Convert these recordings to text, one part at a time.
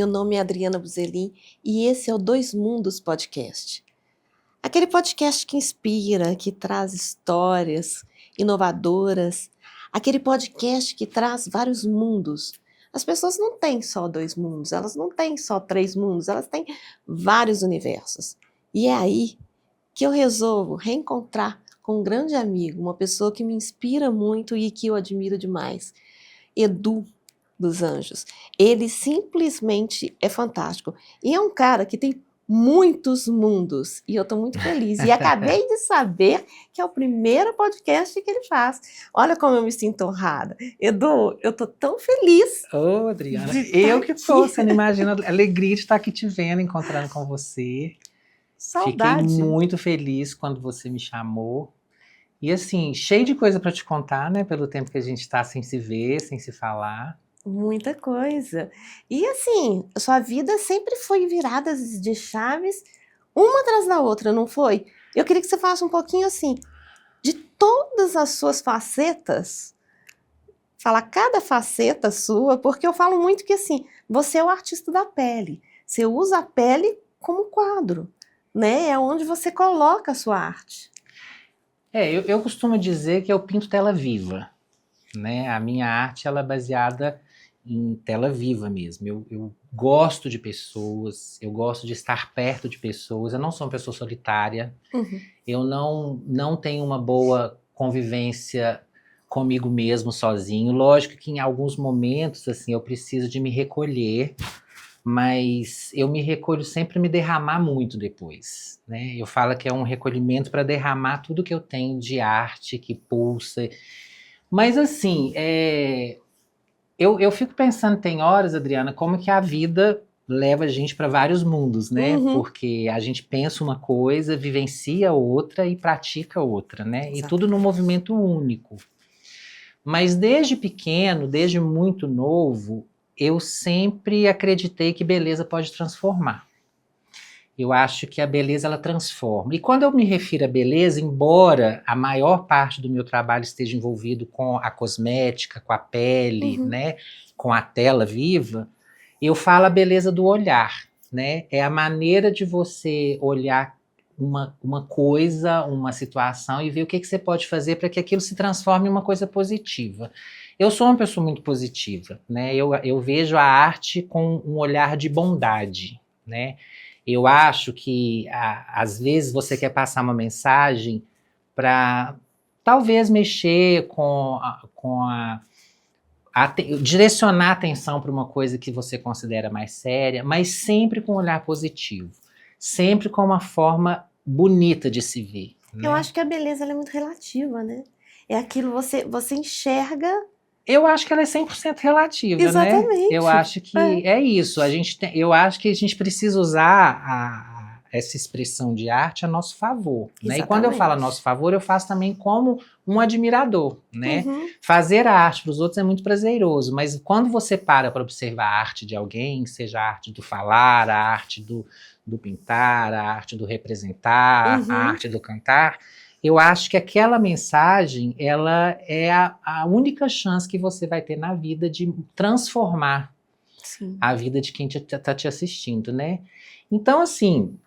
Meu nome é Adriana Buzelin e esse é o Dois Mundos Podcast. Aquele podcast que inspira, que traz histórias inovadoras, aquele podcast que traz vários mundos. As pessoas não têm só dois mundos, elas não têm só três mundos, elas têm vários universos. E é aí que eu resolvo reencontrar com um grande amigo, uma pessoa que me inspira muito e que eu admiro demais, Edu dos Anjos. Ele simplesmente é fantástico. E é um cara que tem muitos mundos. E eu estou muito feliz. E acabei de saber que é o primeiro podcast que ele faz. Olha como eu me sinto honrada. Edu, eu estou tão feliz. Ô, Adriana, eu que tô. Você não imagina a alegria de estar aqui te vendo, encontrando com você. Saudade. Fiquei muito feliz quando você me chamou. E assim, cheio de coisa para te contar, né? Pelo tempo que a gente está sem se ver, sem se falar. Muita coisa. E assim, sua vida sempre foi virada de chaves, uma atrás da outra, não foi? Eu queria que você falasse um pouquinho assim, de todas as suas facetas, falar cada faceta sua, porque eu falo muito que assim, você é o artista da pele. Você usa a pele como quadro, né? É onde você coloca a sua arte. Eu costumo dizer que eu pinto tela viva, né? A minha arte, ela é baseada em tela viva mesmo. Eu gosto de pessoas, eu gosto de estar perto de pessoas. Eu não sou uma pessoa solitária. Eu não tenho uma boa convivência comigo mesmo sozinho. Lógico que em alguns momentos assim eu preciso de me recolher, mas eu me recolho sempre me derramar muito depois, né? Eu falo que é um recolhimento para derramar tudo que eu tenho de arte que pulsa. Mas assim, eu fico pensando, tem horas, Adriana, como que a vida leva a gente para vários mundos, né? Porque a gente pensa uma coisa, vivencia outra e pratica outra, né? Exato. E tudo num movimento único. Mas desde pequeno, desde muito novo, eu sempre acreditei que beleza pode transformar. Eu acho que a beleza, ela transforma. E quando eu me refiro à beleza, embora a maior parte do meu trabalho esteja envolvido com a cosmética, com a pele, né, com a tela viva, eu falo a beleza do olhar, né? É a maneira de você olhar uma coisa, uma situação e ver o que você pode fazer para que aquilo se transforme em uma coisa positiva. Eu sou uma pessoa muito positiva, né? Eu vejo a arte com um olhar de bondade, né? Eu acho que, às vezes, você quer passar uma mensagem para, talvez, mexer direcionar a atenção para uma coisa que você considera mais séria, mas sempre com um olhar positivo. Sempre com uma forma bonita de se ver. Né? Eu acho que a beleza ela é muito relativa, né? É aquilo que você enxerga. Eu acho que ela é 100% relativa, Exatamente. né? Eu acho que é isso. Eu acho que a gente precisa usar essa expressão de arte a nosso favor. Né? E quando eu falo a nosso favor, eu faço também como um admirador. Né? Fazer a arte para os outros é muito prazeroso, mas quando você para observar a arte de alguém, seja a arte do falar, a arte do pintar, a arte do representar, a arte do cantar, eu acho que aquela mensagem, ela é a única chance que você vai ter na vida de transformar a vida de quem está te assistindo, né? Então, assim,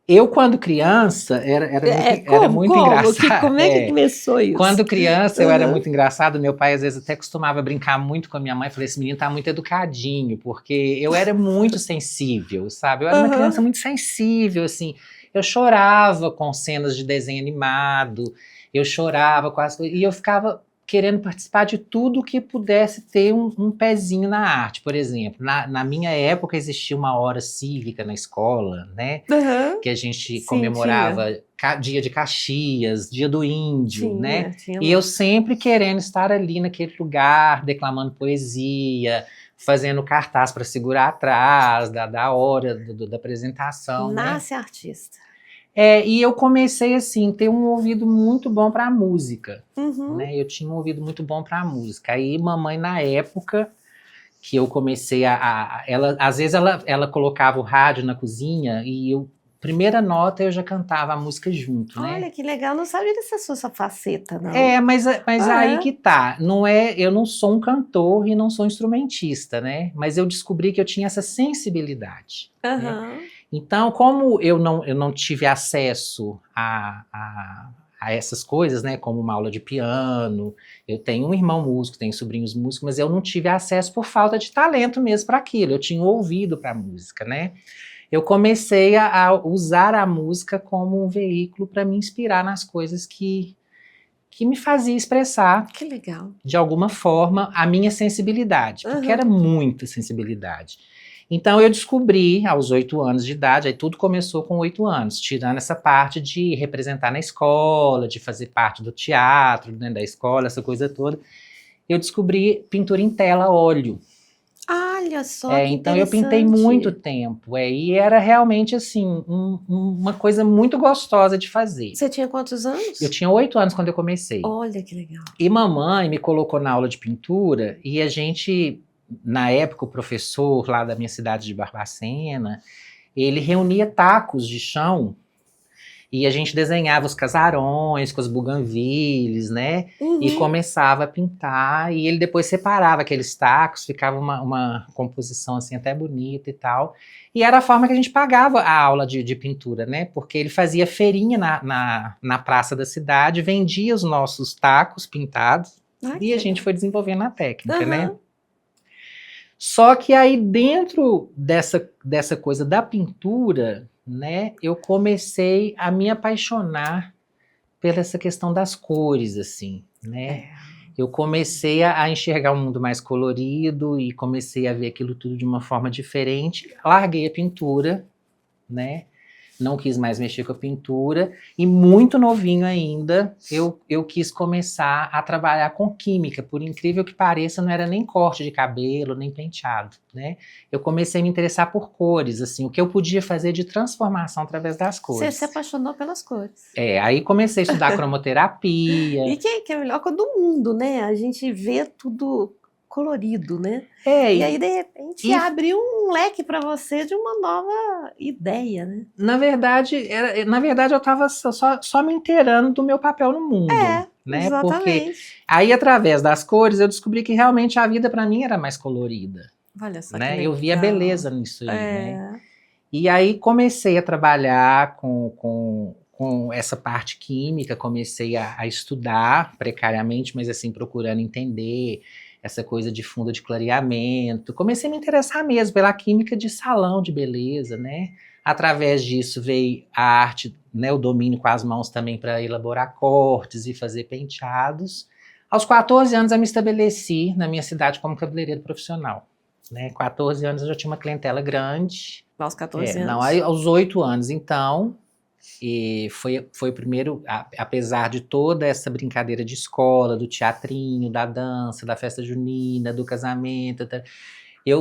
eu quando criança, era muito engraçado. Como é que começou isso? Quando criança, eu era muito engraçado, meu pai às vezes até costumava brincar muito com a minha mãe, falei, esse menino tá muito educadinho, porque eu era muito sensível, sabe? Eu era uma criança muito sensível, assim. Eu chorava com cenas de desenho animado, eu chorava com as coisas, e eu ficava querendo participar de tudo que pudesse ter um pezinho na arte. Por exemplo, na minha época existia uma hora cívica na escola, né? Que a gente comemorava dia de Caxias, dia do índio, né? E eu sempre querendo estar ali naquele lugar, declamando poesia, fazendo cartaz para segurar atrás da hora da apresentação. Nasce artista. E eu comecei assim, ter um ouvido muito bom para a música. Né? Eu tinha um ouvido muito bom para a música. Aí mamãe, na época que eu comecei às vezes ela colocava o rádio na cozinha e eu primeira nota eu já cantava a música junto, né? Olha que legal, não sabia dessa sua faceta, não. Mas aí É? que tá, eu não sou um cantor e não sou um instrumentista, né? Mas eu descobri que eu tinha essa sensibilidade, né? Aham. Então, como eu não tive acesso a essas coisas, né? Como uma aula de piano, eu tenho um irmão músico, tenho sobrinhos músicos, mas eu não tive acesso por falta de talento mesmo para aquilo. Eu tinha ouvido para música, né? Eu comecei a usar a música como um veículo para me inspirar nas coisas que me fazia expressar, Que legal. de alguma forma, a minha sensibilidade, porque Aham. era muita sensibilidade. Então eu descobri aos 8 anos de idade, aí tudo começou com 8 anos, tirando essa parte de representar na escola, de fazer parte do teatro, né, da escola, essa coisa toda. Eu descobri pintura em tela, óleo. Olha só que Então eu pintei interessante. muito tempo, e era realmente assim, uma coisa muito gostosa de fazer. Você tinha quantos anos? Eu tinha 8 anos quando eu comecei. Olha que legal. E mamãe me colocou na aula de pintura, e a gente, na época, o professor lá da minha cidade de Barbacena, ele reunia tacos de chão, e a gente desenhava os casarões com as buganvílias, né? E Uhum. começava a pintar, e ele depois separava aqueles tacos, ficava uma composição assim até bonita e tal. E era a forma que a gente pagava a aula de pintura, né? Porque ele fazia feirinha na praça da cidade, vendia os nossos tacos pintados, Ah, que e a gente legal. foi desenvolvendo a técnica, né? Aham. Só que aí dentro dessa coisa da pintura, né, eu comecei a me apaixonar pela essa questão das cores, assim, né? É. Eu comecei a enxergar um mundo mais colorido e comecei a ver aquilo tudo de uma forma diferente. Larguei a pintura, né? Não quis mais mexer com a pintura, e muito novinho ainda, eu quis começar a trabalhar com química, por incrível que pareça, não era nem corte de cabelo, nem penteado, né? Eu comecei a me interessar por cores, assim, o que eu podia fazer de transformação através das Você cores. se apaixonou pelas cores. Aí comecei a estudar cromoterapia. E que é a melhor coisa do mundo, né? A gente vê tudo colorido, né? E aí, de repente, abre um leque para você de uma nova ideia, né? Na verdade, eu estava só me inteirando do meu papel no mundo. Né? Exatamente. Porque aí, através das cores, eu descobri que realmente a vida para mim era mais colorida. Olha só, né? que legal. Eu via beleza nisso aí, né? E aí comecei a trabalhar com essa parte química, comecei a estudar precariamente, mas assim, procurando entender essa coisa de fundo de clareamento. Comecei a me interessar mesmo pela química de salão de beleza, né? Através disso veio a arte, né, o domínio com as mãos também para elaborar cortes e fazer penteados. Aos 14 anos eu me estabeleci na minha cidade como cabeleireiro profissional. Né? 14 anos eu já tinha uma clientela grande. Aos 14 anos? Não, aí aos 8 anos, então, e foi o primeiro, apesar de toda essa brincadeira de escola, do teatrinho, da dança, da festa junina, do casamento,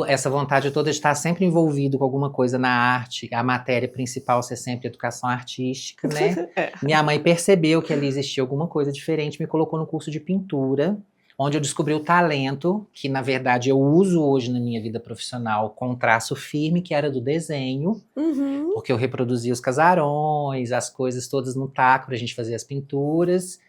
essa vontade toda de estar sempre envolvido com alguma coisa na arte, a matéria principal ser sempre educação artística, né? Minha mãe percebeu que ali existia alguma coisa diferente, me colocou no curso de pintura, onde eu descobri o talento, que na verdade eu uso hoje na minha vida profissional, com um traço firme, que era do desenho, porque eu reproduzia os casarões, as coisas todas no taco, a gente fazia as pinturas.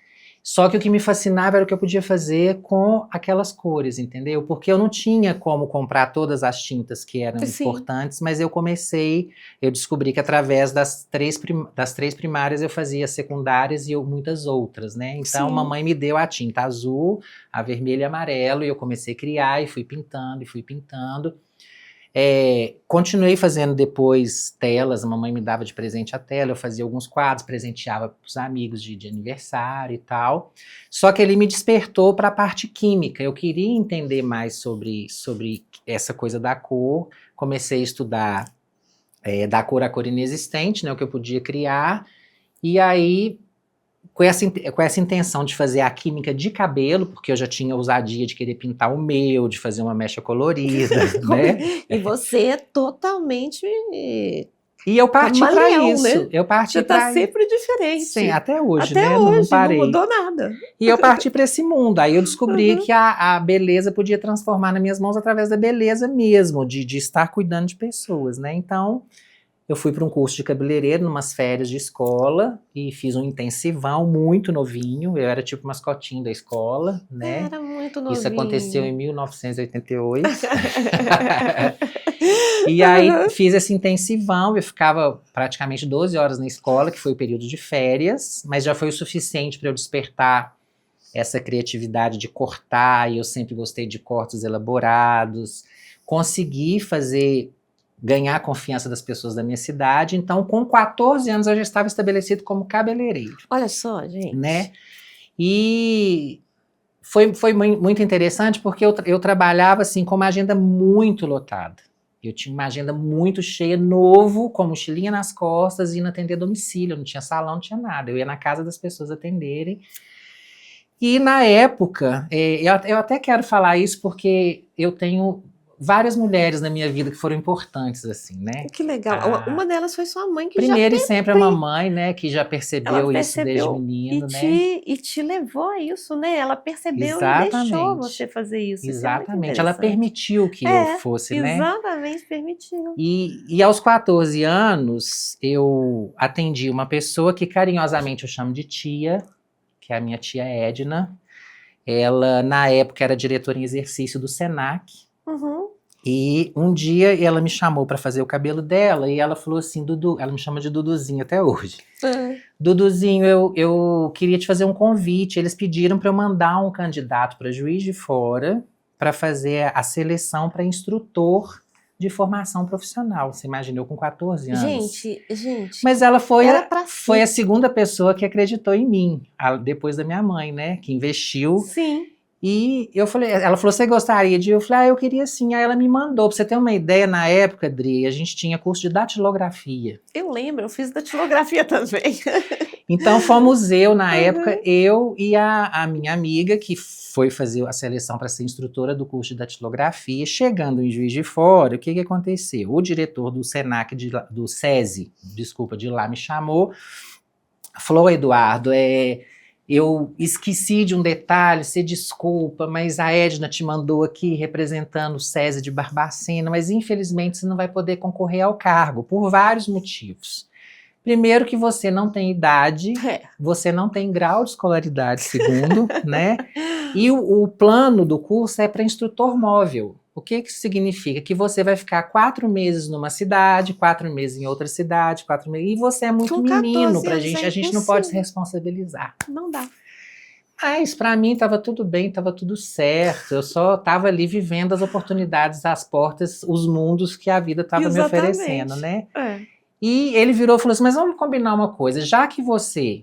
Só que o que me fascinava era o que eu podia fazer com aquelas cores, entendeu? Porque eu não tinha como comprar todas as tintas que eram importantes, mas eu descobri que através das três primárias eu fazia secundárias e muitas outras, né? Então, mamãe me deu a tinta azul, a vermelho e amarelo, e eu comecei a criar e fui pintando, continuei fazendo depois telas, a mamãe me dava de presente a tela, eu fazia alguns quadros, presenteava para os amigos de aniversário e tal. Só que ele me despertou para a parte química, eu queria entender mais sobre essa coisa da cor, comecei a estudar da cor a cor inexistente, né, o que eu podia criar, e aí com essa intenção de fazer a química de cabelo, porque eu já tinha ousadia de querer pintar o meu, de fazer uma mecha colorida, né? E você é totalmente... E eu parti para isso. Né? Eu parti você tá sempre diferente. Sim, até hoje, até né? Hoje, não parei. Não mudou nada. E eu parti para esse mundo. Aí eu descobri que a beleza podia transformar nas minhas mãos através da beleza mesmo, de estar cuidando de pessoas, né? Então, eu fui para um curso de cabeleireiro, numas férias de escola, e fiz um intensivão muito novinho, eu era tipo mascotinho da escola, né? Era muito Isso novinho. aconteceu em 1988. E aí fiz esse intensivão, eu ficava praticamente 12 horas na escola, que foi o período de férias, mas já foi o suficiente para eu despertar essa criatividade de cortar, e eu sempre gostei de cortes elaborados, consegui ganhar a confiança das pessoas da minha cidade, então com 14 anos eu já estava estabelecido como cabeleireiro. Olha só, gente. Né? E foi muito interessante porque eu trabalhava assim com uma agenda muito lotada. Eu tinha uma agenda muito cheia, novo, com mochilinha nas costas, indo atender domicílio, não tinha salão, não tinha nada. Eu ia na casa das pessoas atenderem. E na época, eu até quero falar isso porque eu tenho várias mulheres na minha vida que foram importantes, assim, né? Que legal. Uma delas foi sua mãe, que primeiro já e sempre a mamãe, né? Que já percebeu isso desde menino, né? E te levou a isso, né? Ela percebeu Exatamente. E deixou você fazer isso. Exatamente. Isso é ela permitiu que eu fosse, né? Exatamente, permitiu. E aos 14 anos, eu atendi uma pessoa que carinhosamente eu chamo de tia, que é a minha tia Edna. Ela, na época, era diretora em exercício do Senac. Uhum. E um dia ela me chamou para fazer o cabelo dela e ela falou assim, Dudu, ela me chama de Duduzinho até hoje. Duduzinho, eu queria te fazer um convite. Eles pediram para eu mandar um candidato para Juiz de Fora para fazer a seleção para instrutor de formação profissional. Você imagina, eu com 14 anos. Gente. Mas ela foi a segunda pessoa que acreditou em mim, depois da minha mãe, né? Que investiu. Sim. E ela falou, você gostaria de? Eu falei, eu queria sim. Aí ela me mandou, pra você ter uma ideia, na época, Adri, a gente tinha curso de datilografia. Eu lembro, eu fiz datilografia também. Então fomos na época, eu e a minha amiga, que foi fazer a seleção para ser instrutora do curso de datilografia. Chegando em Juiz de Fora, o que aconteceu? O diretor do Senac, do SESI, de lá, me chamou, falou, Eduardo, eu esqueci de um detalhe, você desculpa, mas a Edna te mandou aqui representando o SESI de Barbacena, mas infelizmente você não vai poder concorrer ao cargo, por vários motivos. Primeiro que você não tem idade, você não tem grau de escolaridade, segundo, né? E o plano do curso é para instrutor móvel. O que isso significa? Que você vai ficar 4 meses numa cidade, 4 meses em outra cidade, 4 meses... E você é muito menino pra gente, a gente não pode se responsabilizar. Não dá. Mas pra mim tava tudo bem, tava tudo certo. Eu só tava ali vivendo as oportunidades, as portas, os mundos que a vida tava me oferecendo, né? E ele virou e falou assim, mas vamos combinar uma coisa, já que você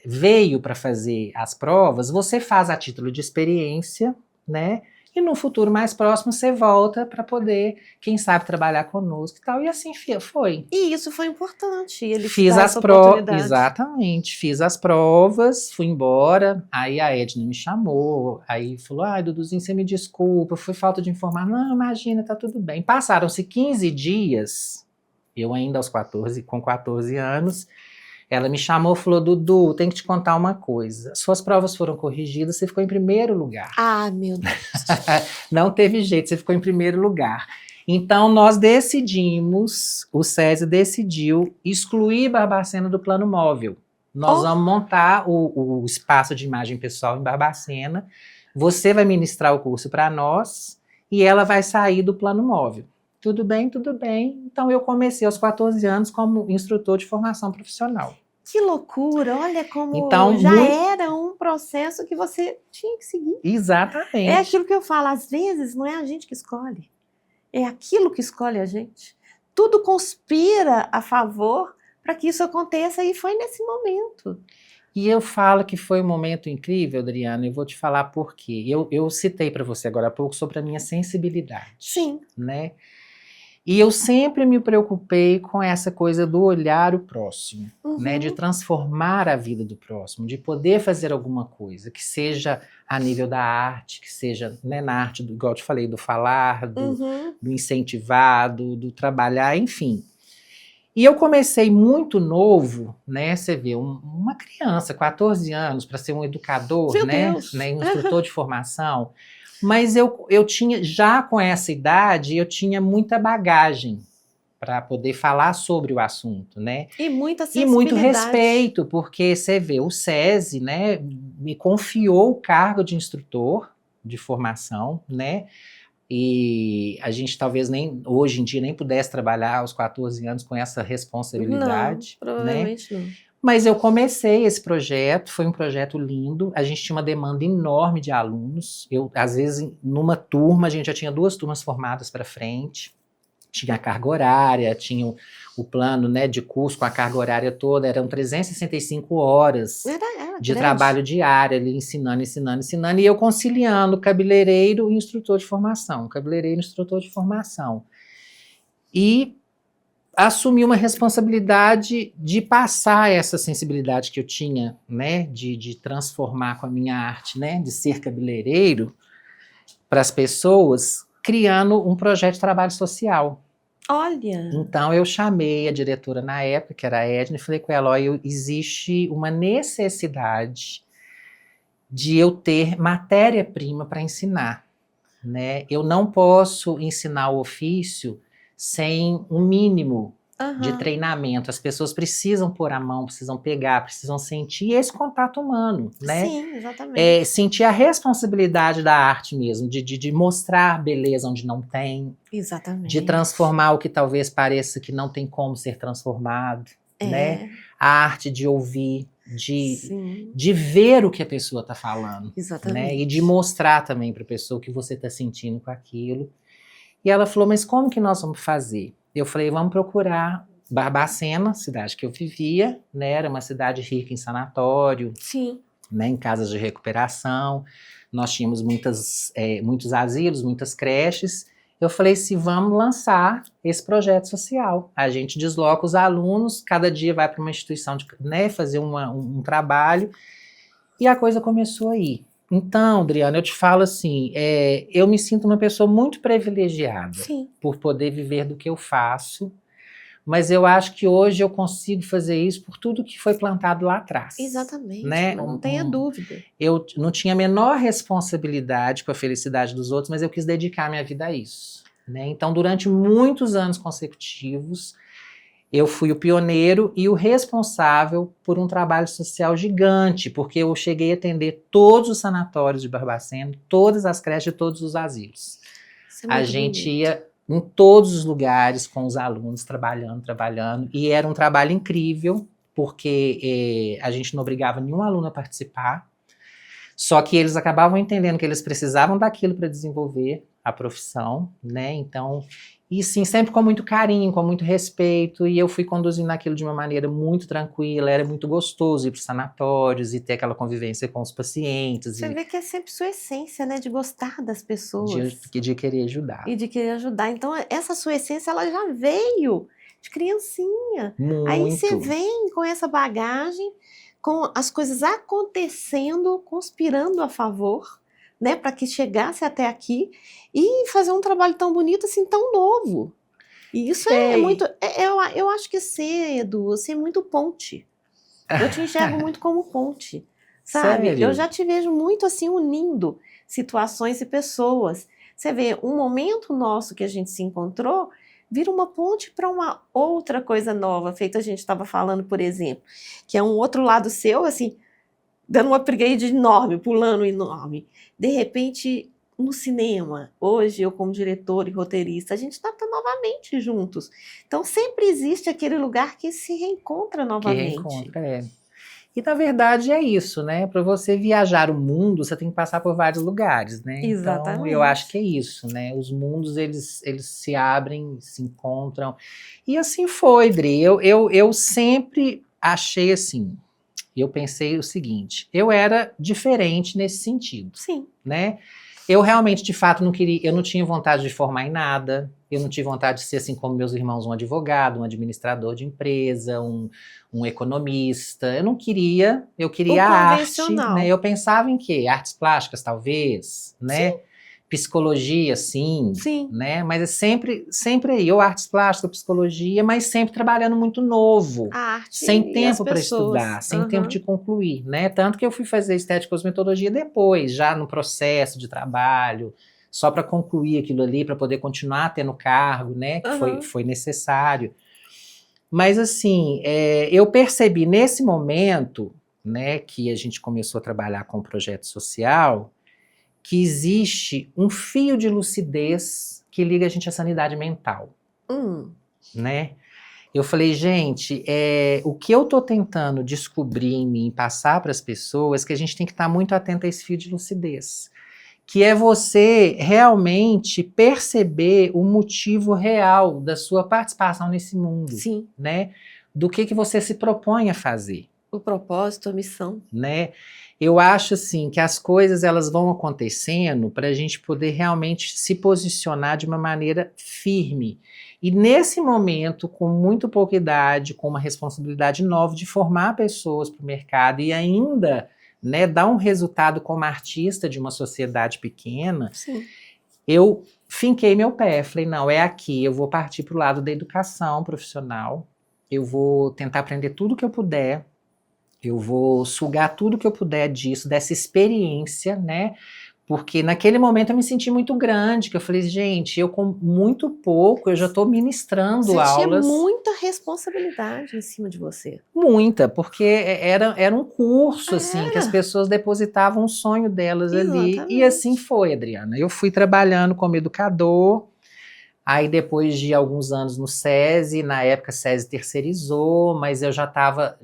veio para fazer as provas, você faz a título de experiência, né? E no futuro mais próximo você volta para poder, quem sabe, trabalhar conosco e tal. E assim foi. E isso foi importante. Ele fiz as provas, exatamente. Fiz as provas, fui embora. Aí a Edna me chamou. Aí falou, Duduzinho, você me desculpa, foi falta de informação. Não, imagina, tá tudo bem. Passaram-se 15 dias, eu ainda com 14 anos, ela me chamou e falou, Dudu, tem que te contar uma coisa. Suas provas foram corrigidas, você ficou em primeiro lugar. Meu Deus. Não teve jeito, você ficou em primeiro lugar. Então, nós decidimos, o SESI decidiu excluir Barbacena do plano móvel. Nós vamos montar o espaço de imagem pessoal em Barbacena, você vai ministrar o curso para nós e ela vai sair do plano móvel. Tudo bem, tudo bem. Então, eu comecei aos 14 anos como instrutor de formação profissional. Que loucura, olha como era um processo que você tinha que seguir. Exatamente. É aquilo que eu falo, às vezes não é a gente que escolhe, é aquilo que escolhe a gente. Tudo conspira a favor para que isso aconteça e foi nesse momento. E eu falo que foi um momento incrível, Adriana, eu vou te falar por quê. Eu citei para você agora há pouco sobre a minha sensibilidade. Sim. Né? E eu sempre me preocupei com essa coisa do olhar o próximo, né? De transformar a vida do próximo, de poder fazer alguma coisa, que seja a nível da arte, que seja, né, na arte, igual eu te falei, do falar, do incentivado, do trabalhar, enfim. E eu comecei muito novo, né? Você vê, uma criança, 14 anos, para ser um educador, né? Um instrutor de formação. Mas eu tinha, já com essa idade, eu tinha muita bagagem, para poder falar sobre o assunto, né? E muita E muito sensibilidade. respeito, porque você vê, o SESI, né, me confiou o cargo de instrutor de formação, né? E a gente talvez nem, hoje em dia, nem pudesse trabalhar aos 14 anos com essa Não, responsabilidade, né? provavelmente não. Mas eu comecei esse projeto, foi um projeto lindo, a gente tinha uma demanda enorme de alunos, às vezes, numa turma, a gente já tinha 2 turmas formadas para frente, tinha a carga horária, tinha o plano, né, de curso com a carga horária toda, eram 365 horas Era de grande. trabalho diário, ali ensinando, e eu conciliando cabeleireiro e instrutor de formação, cabeleireiro e instrutor de formação. E assumi uma responsabilidade de passar essa sensibilidade que eu tinha, né, de transformar com a minha arte, né, de ser cabeleireiro, para as pessoas, criando um projeto de trabalho social. Olha, Então eu chamei a diretora na época, que era a Edna, e falei com ela, olha, existe uma necessidade de eu ter matéria-prima para ensinar, né? Eu não posso ensinar o ofício sem um mínimo de aham, treinamento. As pessoas precisam pôr a mão, precisam pegar, precisam sentir esse contato humano, né? sim, exatamente. Sentir a responsabilidade da arte mesmo, de mostrar beleza onde não tem, de Exatamente. transformar o que talvez pareça que não tem como ser transformado, né? A arte de ouvir, Sim, de ver o que a pessoa está falando, né? exatamente. E de mostrar também para a pessoa o que você está sentindo com aquilo. E ela falou, mas como que nós vamos fazer? Eu falei, vamos procurar Barbacena, cidade que eu vivia, né? Era uma cidade rica em sanatório, Sim, né? Em casas de recuperação. Nós tínhamos muitos asilos, muitas creches. Eu falei, se vamos lançar esse projeto social. A gente desloca os alunos, cada dia vai para uma instituição, né, fazer um trabalho, e a coisa começou aí. Então, Adriana, eu te falo assim, eu me sinto uma pessoa muito privilegiada sim, por poder viver do que eu faço, mas eu acho que hoje eu consigo fazer isso por tudo que foi plantado lá atrás. exatamente. Né? Mas não tenha dúvida. Eu não tinha a menor responsabilidade com a felicidade dos outros, mas eu quis dedicar minha vida a isso. Né? Então, durante muitos anos consecutivos, eu fui o pioneiro e o responsável por um trabalho social gigante, porque eu cheguei a atender todos os sanatórios de Barbacena, todas as creches e todos os asilos. Isso é A muito gente bonito. ia em todos os lugares com os alunos, trabalhando, e era um trabalho incrível, porque a gente não obrigava nenhum aluno a participar, só que eles acabavam entendendo que eles precisavam daquilo para desenvolver a profissão, né? Então, e sim, sempre com muito carinho, com muito respeito, e eu fui conduzindo aquilo de uma maneira muito tranquila, era muito gostoso ir para os sanatórios e ter aquela convivência com os pacientes, Você vê que é sempre sua essência, né? De gostar das pessoas de querer ajudar. e de querer ajudar. Então, essa sua essência, ela já veio de criancinha. Aí você Muito. vem com essa bagagem, com as coisas acontecendo, conspirando a favor, né? Para que chegasse até aqui e fazer um trabalho tão bonito, assim, tão novo. E isso é muito. Eu acho que você, Edu, você é muito ponte. Eu te enxergo muito como ponte, sabe? Eu Sério? já te vejo muito assim unindo situações e pessoas. Você vê, um momento nosso que a gente se encontrou vira uma ponte para uma outra coisa nova, feito a gente estava falando, por exemplo, que é um outro lado seu, assim, dando um upgrade enorme, pulando enorme. De repente, no cinema, hoje eu como diretor e roteirista, a gente está novamente juntos. Então sempre existe aquele lugar que se reencontra Que novamente. reencontra, E na verdade é isso, né? Para você viajar o mundo, você tem que passar por vários lugares, né? Então eu acho que é isso, né? Os mundos eles se abrem, se encontram. E assim foi, Dri. Eu sempre achei assim. Eu pensei o seguinte: eu era diferente nesse sentido, Sim. né? Eu realmente, de fato, não queria, eu não tinha vontade de formar em nada, eu não tinha vontade de ser assim como meus irmãos, um advogado, um administrador de empresa, um economista. Eu não queria, eu queria O a arte, convencional. né? Eu pensava em quê? Artes plásticas, talvez, né? Sim. Psicologia, sim, Sim. né? Mas é sempre aí, ou artes plásticas, psicologia, mas sempre trabalhando muito novo, A arte sem e as tempo para pessoas. estudar, sem tempo de concluir, né? Tanto que eu fui fazer estética e cosmetologia depois, já no processo de trabalho, só para concluir aquilo ali, para poder continuar tendo cargo, né? Que foi necessário. Mas assim, eu percebi nesse momento, né, que a gente começou a trabalhar com o projeto social, que existe um fio de lucidez que liga a gente à sanidade mental, né? Eu falei, gente, o que eu tô tentando descobrir em mim, passar para as pessoas, que a gente tem que estar muito atento a esse fio de lucidez. Que é você realmente perceber o motivo real da sua participação nesse mundo. Sim. Né? Do que você se propõe a fazer. O propósito, a missão. Né? Eu acho assim que as coisas elas vão acontecendo para a gente poder realmente se posicionar de uma maneira firme. E nesse momento, com muito pouca idade, com uma responsabilidade nova de formar pessoas para o mercado e ainda, né, dar um resultado como artista de uma sociedade pequena, sim, eu finquei meu pé. Falei, não, é aqui, eu vou partir para o lado da educação profissional, eu vou tentar aprender tudo que eu puder, eu vou sugar tudo que eu puder disso, dessa experiência, né? Porque naquele momento eu me senti muito grande, que eu falei, gente, eu com muito pouco, eu já estou ministrando aulas. Você tinha muita responsabilidade em cima de você. Muita, porque era um curso, assim, que as pessoas depositavam o sonho delas ali. E assim foi, Adriana. Eu fui trabalhando como educador, aí depois de alguns anos no SESI, na época o SESI terceirizou, mas eu já estava,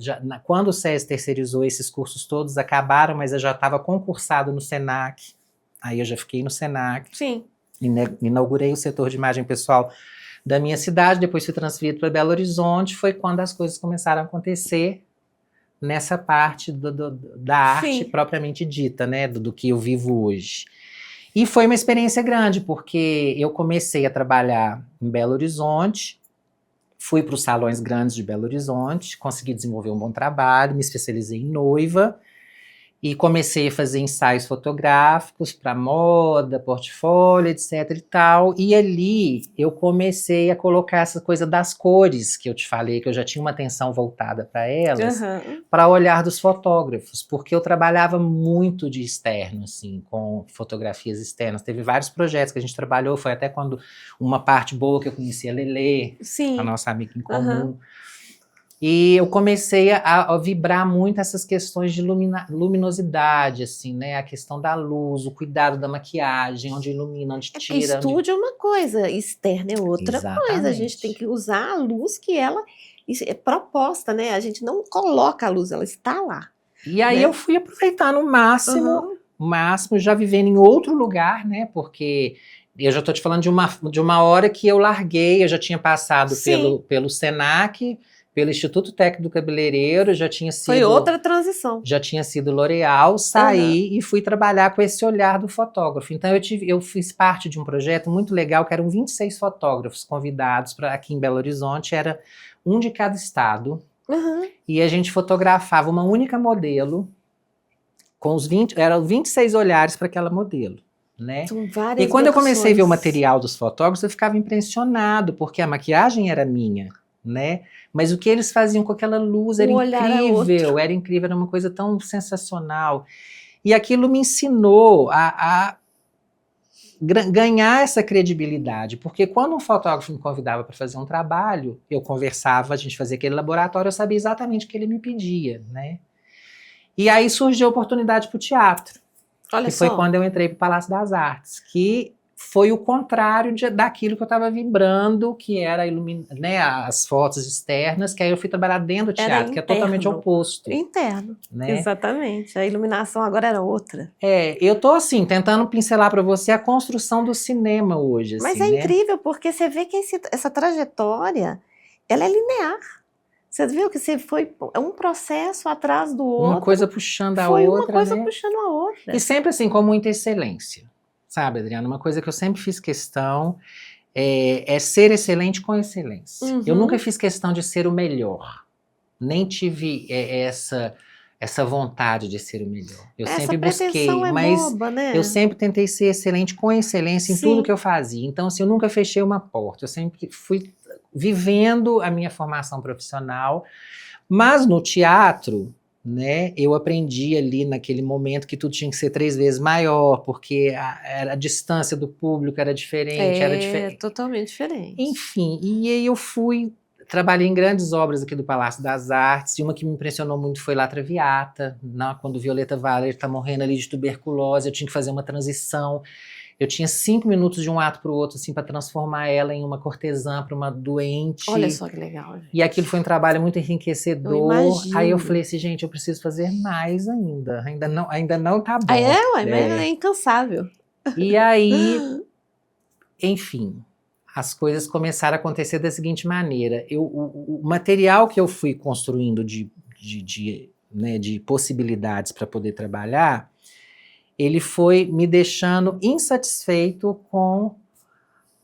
quando o SESI terceirizou, esses cursos todos acabaram, mas eu já estava concursado no SENAC. Aí eu já fiquei no SENAC. Sim. Inaugurei o setor de imagem pessoal da minha cidade, depois fui transferido para Belo Horizonte, foi quando as coisas começaram a acontecer nessa parte da arte propriamente dita, né, do que eu vivo hoje. E foi uma experiência grande, porque eu comecei a trabalhar em Belo Horizonte, fui para os salões grandes de Belo Horizonte, consegui desenvolver um bom trabalho, me especializei em noiva, e comecei a fazer ensaios fotográficos para moda, portfólio, etc e tal. E ali eu comecei a colocar essa coisa das cores que eu te falei, que eu já tinha uma atenção voltada para elas, para o olhar dos fotógrafos, porque eu trabalhava muito de externo, assim, com fotografias externas. Teve vários projetos que a gente trabalhou, foi até quando uma parte boa que eu conheci a Lelê, a nossa amiga em comum. E eu comecei a vibrar muito essas questões de luminosidade, assim, né? A questão da luz, o cuidado da maquiagem, onde ilumina, onde tira. Estúdio é uma coisa, externa é outra coisa. A gente tem que usar a luz que ela é proposta, né? A gente não coloca a luz, ela está lá. E aí eu fui aproveitar no máximo, já vivendo em outro lugar, né? Porque eu já estou te falando de uma hora que eu larguei, eu já tinha passado pelo SENAC, pelo Instituto Técnico do Cabeleireiro, já tinha sido... Foi outra transição. Já tinha sido L'Oréal, saí e fui trabalhar com esse olhar do fotógrafo. Então eu fiz parte de um projeto muito legal, que eram 26 fotógrafos convidados para aqui em Belo Horizonte, era um de cada estado, e a gente fotografava uma única modelo, com eram 26 olhares para aquela modelo. Né? E quando eu comecei a ver o material dos fotógrafos, eu ficava impressionado, porque a maquiagem era minha, né? Mas o que eles faziam com aquela luz era incrível, era uma coisa tão sensacional. E aquilo me ensinou a ganhar essa credibilidade, porque quando um fotógrafo me convidava para fazer um trabalho, eu conversava, a gente fazia aquele laboratório, eu sabia exatamente o que ele me pedia, né? E aí surgiu a oportunidade para o teatro, que foi quando eu entrei para o Palácio das Artes, que foi o contrário daquilo que eu estava vibrando, que era né, as fotos externas, que aí eu fui trabalhar dentro do teatro, que é totalmente oposto. Interno, né? Exatamente. A iluminação agora era outra. Eu tô assim, tentando pincelar para você a construção do cinema hoje. Assim, mas é incrível, porque você vê que essa trajetória, ela é linear. Você viu que você foi um processo atrás do outro. Uma coisa puxando a outra. Foi uma coisa puxando a outra. E sempre assim, com muita excelência. Sabe, Adriana, uma coisa que eu sempre fiz questão é ser excelente com excelência. Eu nunca fiz questão de ser o melhor. Nem tive essa vontade de ser o melhor. Eu sempre busquei, mas boba, né? eu sempre tentei ser excelente com excelência em tudo que eu fazia. Então, assim, eu nunca fechei uma porta. Eu sempre fui vivendo a minha formação profissional. Mas no teatro, né? Eu aprendi ali naquele momento que tudo tinha que ser 3 vezes maior, porque a distância do público era diferente, Totalmente diferente. Enfim, e aí eu trabalhei em grandes obras aqui do Palácio das Artes, e uma que me impressionou muito foi La Traviata, quando Violeta Valer está morrendo ali de tuberculose, eu tinha que fazer uma transição. Eu tinha 5 minutos de um ato para o outro, assim, para transformar ela em uma cortesã, para uma doente. Olha só que legal, gente. E aquilo foi um trabalho muito enriquecedor. Eu imagino. Aí eu falei assim, gente, eu preciso fazer mais ainda. Ainda não tá bom. Mas é incansável. E aí, enfim, as coisas começaram a acontecer da seguinte maneira. O material que eu fui construindo de possibilidades para poder trabalhar, ele foi me deixando insatisfeito com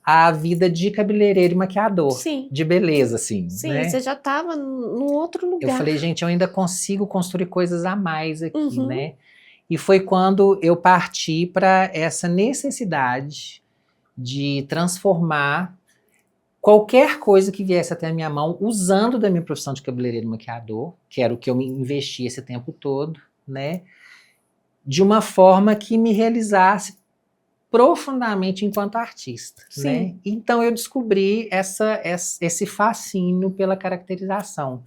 a vida de cabeleireiro e maquiador. Sim. De beleza, assim. Sim, né? Você já estava num outro lugar. Eu falei, gente, eu ainda consigo construir coisas a mais aqui, né? E foi quando eu parti para essa necessidade de transformar qualquer coisa que viesse até a minha mão, usando da minha profissão de cabeleireiro e maquiador, que era o que eu me investi esse tempo todo, né? De uma forma que me realizasse profundamente enquanto artista, né? Então eu descobri esse fascínio pela caracterização,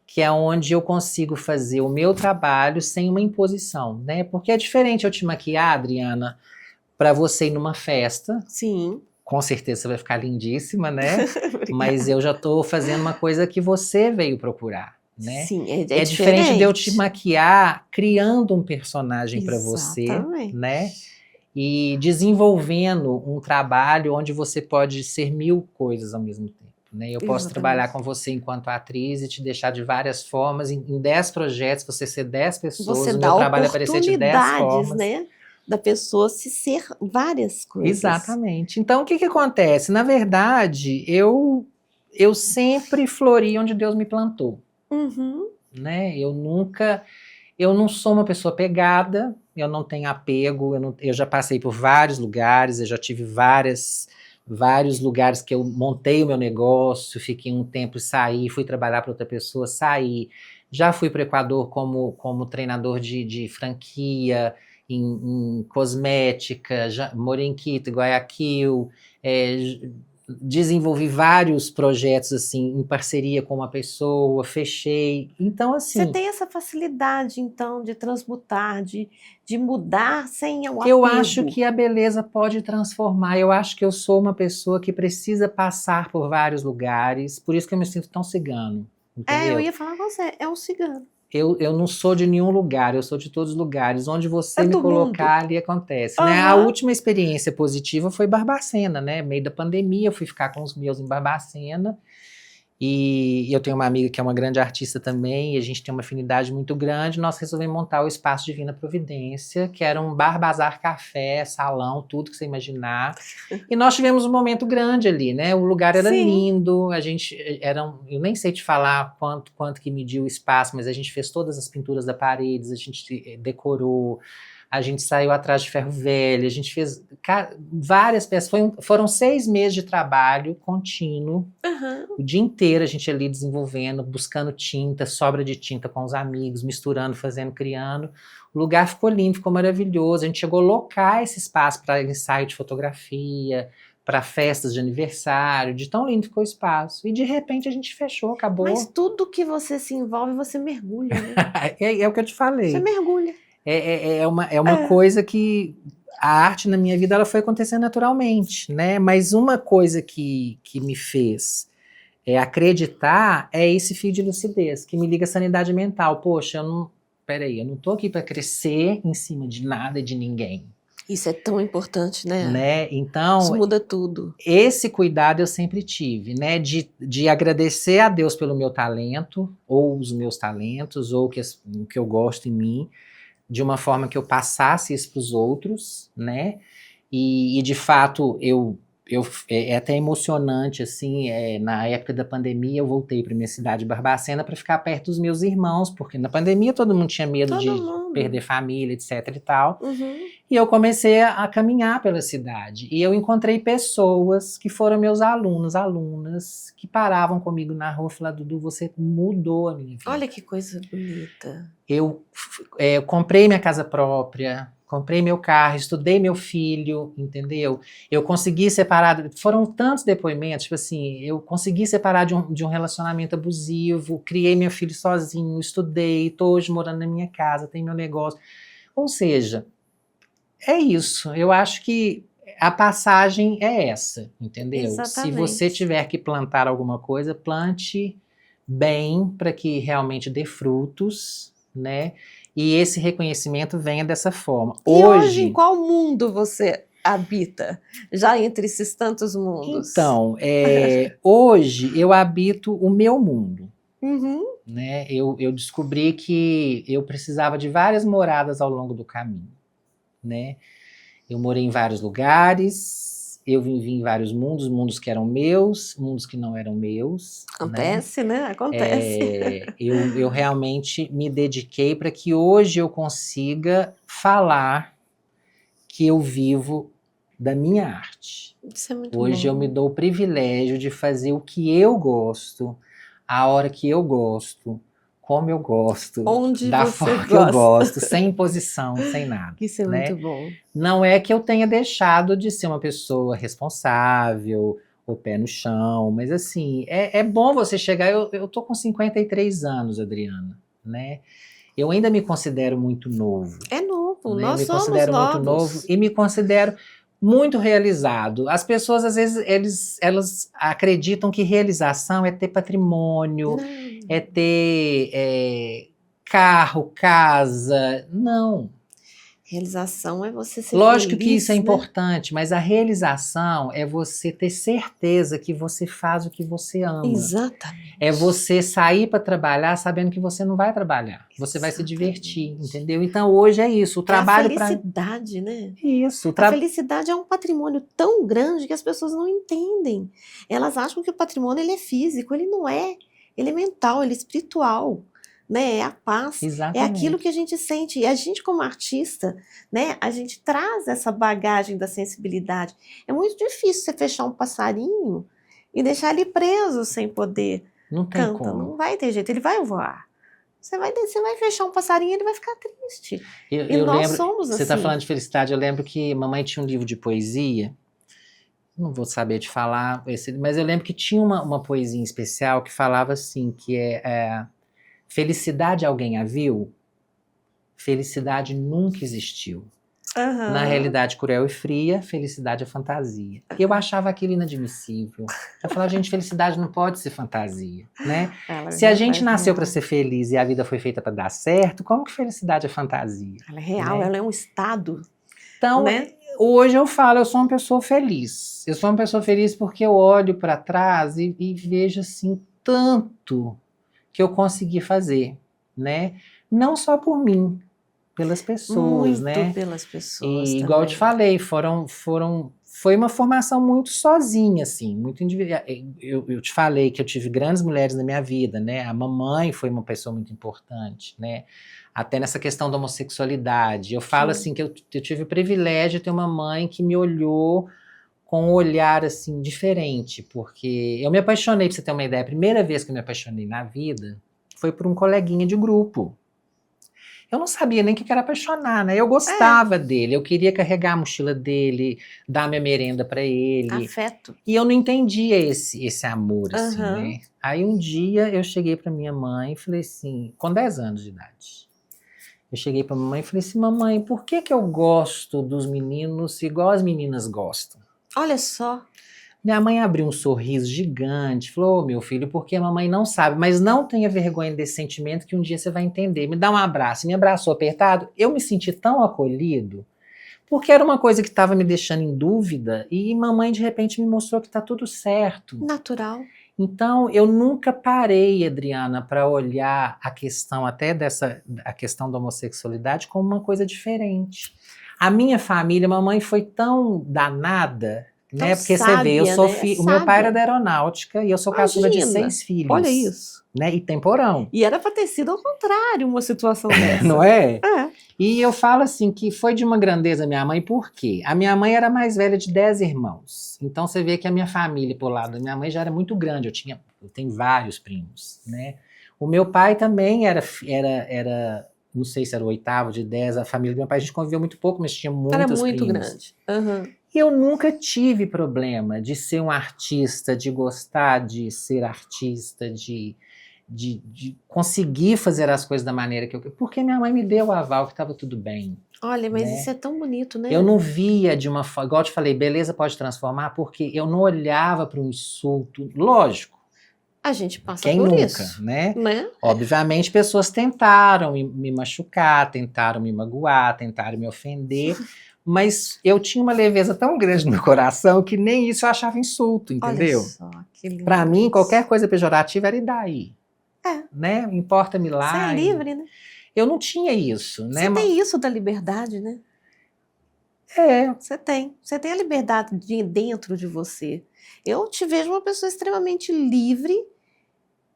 que é onde eu consigo fazer o meu trabalho sem uma imposição, né? Porque é diferente eu te maquiar, Adriana, para você ir numa festa. Sim. Com certeza você vai ficar lindíssima, né? Mas eu já estou fazendo uma coisa que você veio procurar, né? Sim, é diferente de eu te maquiar criando um personagem para você, né? E desenvolvendo um trabalho onde você pode ser 1000 coisas ao mesmo tempo, né? Eu posso trabalhar com você enquanto atriz e te deixar de várias formas, em 10 projetos, você ser 10 pessoas, você o meu trabalho aparecer de 10 formas. Né? Da pessoa se ser várias coisas. Exatamente. Então, o que acontece? Na verdade, eu sempre flori onde Deus me plantou. Né? Eu não sou uma pessoa pegada, eu não tenho apego, eu já passei por vários lugares, eu já tive vários lugares que eu montei o meu negócio, fiquei um tempo e saí, fui trabalhar para outra pessoa, saí. Já fui para o Equador como treinador de franquia, em cosmética, já morei em Quito, Guayaquil, desenvolvi vários projetos assim em parceria com uma pessoa, fechei. Então, assim... Você tem essa facilidade, então, de transmutar, de mudar sem o apego. Eu acho que a beleza pode transformar. Eu acho que eu sou uma pessoa que precisa passar por vários lugares, por isso que eu me sinto tão cigano. Entendeu? Eu ia falar com você, é um cigano. Eu não sou de nenhum lugar, eu sou de todos os lugares. Onde você me colocar, ali acontece. Né? A última experiência positiva foi Barbacena, né? Meio da pandemia, eu fui ficar com os meus em Barbacena. E eu tenho uma amiga que é uma grande artista também, e a gente tem uma afinidade muito grande. Nós resolvemos montar o Espaço Divina Providência, que era um bar, bazar, café, salão, tudo que você imaginar. E nós tivemos um momento grande ali, né? O lugar era lindo, eu nem sei te falar quanto que mediu o espaço, mas a gente fez todas as pinturas da parede, a gente decorou, a gente saiu atrás de ferro velho, a gente fez várias peças. Foram 6 meses de trabalho contínuo, o dia inteiro a gente ali desenvolvendo, buscando tinta, sobra de tinta com os amigos, misturando, fazendo, criando. O lugar ficou lindo, ficou maravilhoso. A gente chegou a locar esse espaço para ensaio de fotografia, para festas de aniversário, de tão lindo ficou o espaço. E de repente a gente fechou, acabou. Mas tudo que você se envolve, você mergulha, né? É o que eu te falei. Você mergulha. É uma coisa que a arte na minha vida ela foi acontecendo naturalmente, né? Mas uma coisa que me fez acreditar é esse fio de lucidez, que me liga à sanidade mental. Poxa, eu não tô aqui para crescer em cima de nada e de ninguém. Isso é tão importante, né? Então, isso muda tudo. Esse cuidado eu sempre tive, né? De agradecer a Deus pelo meu talento, ou os meus talentos, ou o que eu gosto em mim, de uma forma que eu passasse isso para os outros, né? E de fato, é até emocionante, assim, na época da pandemia eu voltei para minha cidade, Barbacena, para ficar perto dos meus irmãos, porque na pandemia todo mundo tinha medo de perder família, etc e tal. E eu comecei a caminhar pela cidade. E eu encontrei pessoas que foram meus alunos, alunas, que paravam comigo na rua e falaram, Dudu, você mudou a minha vida. Olha que coisa bonita. Eu comprei minha casa própria, comprei meu carro, estudei meu filho, entendeu? Eu consegui separar, foram tantos depoimentos, tipo assim, eu consegui separar de um relacionamento abusivo, criei meu filho sozinho, estudei, tô hoje morando na minha casa, tenho meu negócio. Ou seja, é isso. Eu acho que a passagem é essa, entendeu? Exatamente. Se você tiver que plantar alguma coisa, plante bem para que realmente dê frutos, né? E esse reconhecimento venha dessa forma. E hoje, em qual mundo você habita? Já entre esses tantos mundos. Então, hoje eu habito o meu mundo. Uhum. Né? Eu descobri que eu precisava de várias moradas ao longo do caminho. Né? Eu morei em vários lugares, eu vivi em vários mundos que eram meus, mundos que não eram meus. Acontece, né? Acontece. Eu realmente me dediquei para que hoje eu consiga falar que eu vivo da minha arte. Isso é muito Hoje bom. eu me dou o privilégio de fazer o que eu gosto, a hora que eu gosto, como eu gosto, Onde da você forma que eu gosta. gosto, sem imposição, sem nada. Isso é né? muito bom. Não é que eu tenha deixado de ser uma pessoa responsável, o pé no chão, mas assim, é bom você chegar, eu tô com 53 anos, Adriana, né? Eu ainda me considero muito novo. É novo, né? nós Me somos considero novos. muito novo e me considero muito realizado. As pessoas, às vezes, elas acreditam que realização é ter patrimônio, Não. é ter carro, casa. Não. Realização é você ser Lógico feliz, que isso é né? importante, mas a realização é você ter certeza que você faz o que você ama. Exatamente. É você sair para trabalhar sabendo que você não vai trabalhar. Você vai se divertir, entendeu? Então hoje é isso. O trabalho para a felicidade, né? Isso. A felicidade é um patrimônio tão grande que as pessoas não entendem. Elas acham que o patrimônio ele é físico, ele não é. Ele é mental, ele é espiritual. Né? É a paz, Exatamente. é aquilo que a gente sente. E a gente, como artista, né, a gente traz essa bagagem da sensibilidade. É muito difícil você fechar um passarinho e deixar ele preso sem poder não tem cantar. como. Não vai ter jeito, ele vai voar. Você vai fechar um passarinho e ele vai ficar triste. E Eu nós lembro, somos você assim. está falando de felicidade, eu lembro que mamãe tinha um livro de poesia, não vou saber te falar, mas eu lembro que tinha uma poesia especial que falava assim, que felicidade alguém a viu? Felicidade nunca existiu. Uhum. Na realidade cruel e fria, felicidade é fantasia. Eu achava aquilo inadmissível. Eu falava, gente, felicidade não pode ser fantasia, né? Se a gente nasceu para ser feliz e a vida foi feita para dar certo, como que felicidade é fantasia? Ela é real, né? ela é um estado. Então, né? Hoje eu falo, eu sou uma pessoa feliz. Eu sou uma pessoa feliz porque eu olho para trás e vejo assim tanto que eu consegui fazer, né? Não só por mim, pelas pessoas, muito né? Pelas pessoas. E igual eu te falei, foi uma formação muito sozinha, assim, muito individual. Eu te falei que eu tive grandes mulheres na minha vida, né? A mamãe foi uma pessoa muito importante, né? Até nessa questão da homossexualidade. Eu falo assim que eu tive o privilégio de ter uma mãe que me olhou com um olhar assim diferente, porque eu me apaixonei, pra você ter uma ideia, a primeira vez que eu me apaixonei na vida foi por um coleguinha de grupo. Eu não sabia nem o que era apaixonar, né? Eu gostava dele, eu queria carregar a mochila dele, dar minha merenda pra ele. Afeto. E eu não entendia esse amor, assim, né? Aí um dia eu cheguei pra minha mãe e falei assim, com 10 anos de idade. Eu cheguei pra mamãe e falei assim, mamãe, por que eu gosto dos meninos igual as meninas gostam? Olha só. Minha mãe abriu um sorriso gigante, falou, meu filho, porque a mamãe não sabe, mas não tenha vergonha desse sentimento que um dia você vai entender. Me dá um abraço. Me abraçou apertado, eu me senti tão acolhido, porque era uma coisa que estava me deixando em dúvida, e mamãe de repente me mostrou que está tudo certo. Natural. Então, eu nunca parei, Adriana, para olhar a questão até a questão da homossexualidade como uma coisa diferente. A minha família, mamãe foi tão danada, né? Porque sábia, você vê, eu sou né? o meu pai era da aeronáutica e eu sou caçula de 6 filhos. Olha isso. Né? E temporão. E era para ter sido ao contrário uma situação dessa. Não é? É. E eu falo assim que foi de uma grandeza minha mãe, por quê? A minha mãe era mais velha de 10 irmãos. Então você vê que a minha família, por lado da minha mãe, já era muito grande. Eu tenho vários primos, né? O meu pai também era, não sei se era o oitavo de 10, a família do meu pai, a gente conviveu muito pouco, mas tinha Era muitos muito primos. grande. Uhum. E eu nunca tive problema de ser um artista, de gostar de ser artista, de conseguir fazer as coisas da maneira que eu queria. Porque minha mãe me deu o aval que estava tudo bem. Olha, mas né? isso é tão bonito, né? Eu não via de uma forma, igual eu te falei, beleza pode transformar, porque eu não olhava para um insulto. Lógico, A gente passa quem por nunca, isso, né? né? Obviamente, pessoas tentaram me machucar, tentaram me magoar, tentaram me ofender, mas eu tinha uma leveza tão grande no meu coração que nem isso eu achava insulto, entendeu? Olha só, que lindo. Para mim, isso. qualquer coisa pejorativa era e daí. É. Né? Importa-me Você lá. é livre, né? Eu não tinha isso, né? Você tem isso da liberdade, né? É, Você tem. Você tem a liberdade dentro de você. Eu te vejo uma pessoa extremamente livre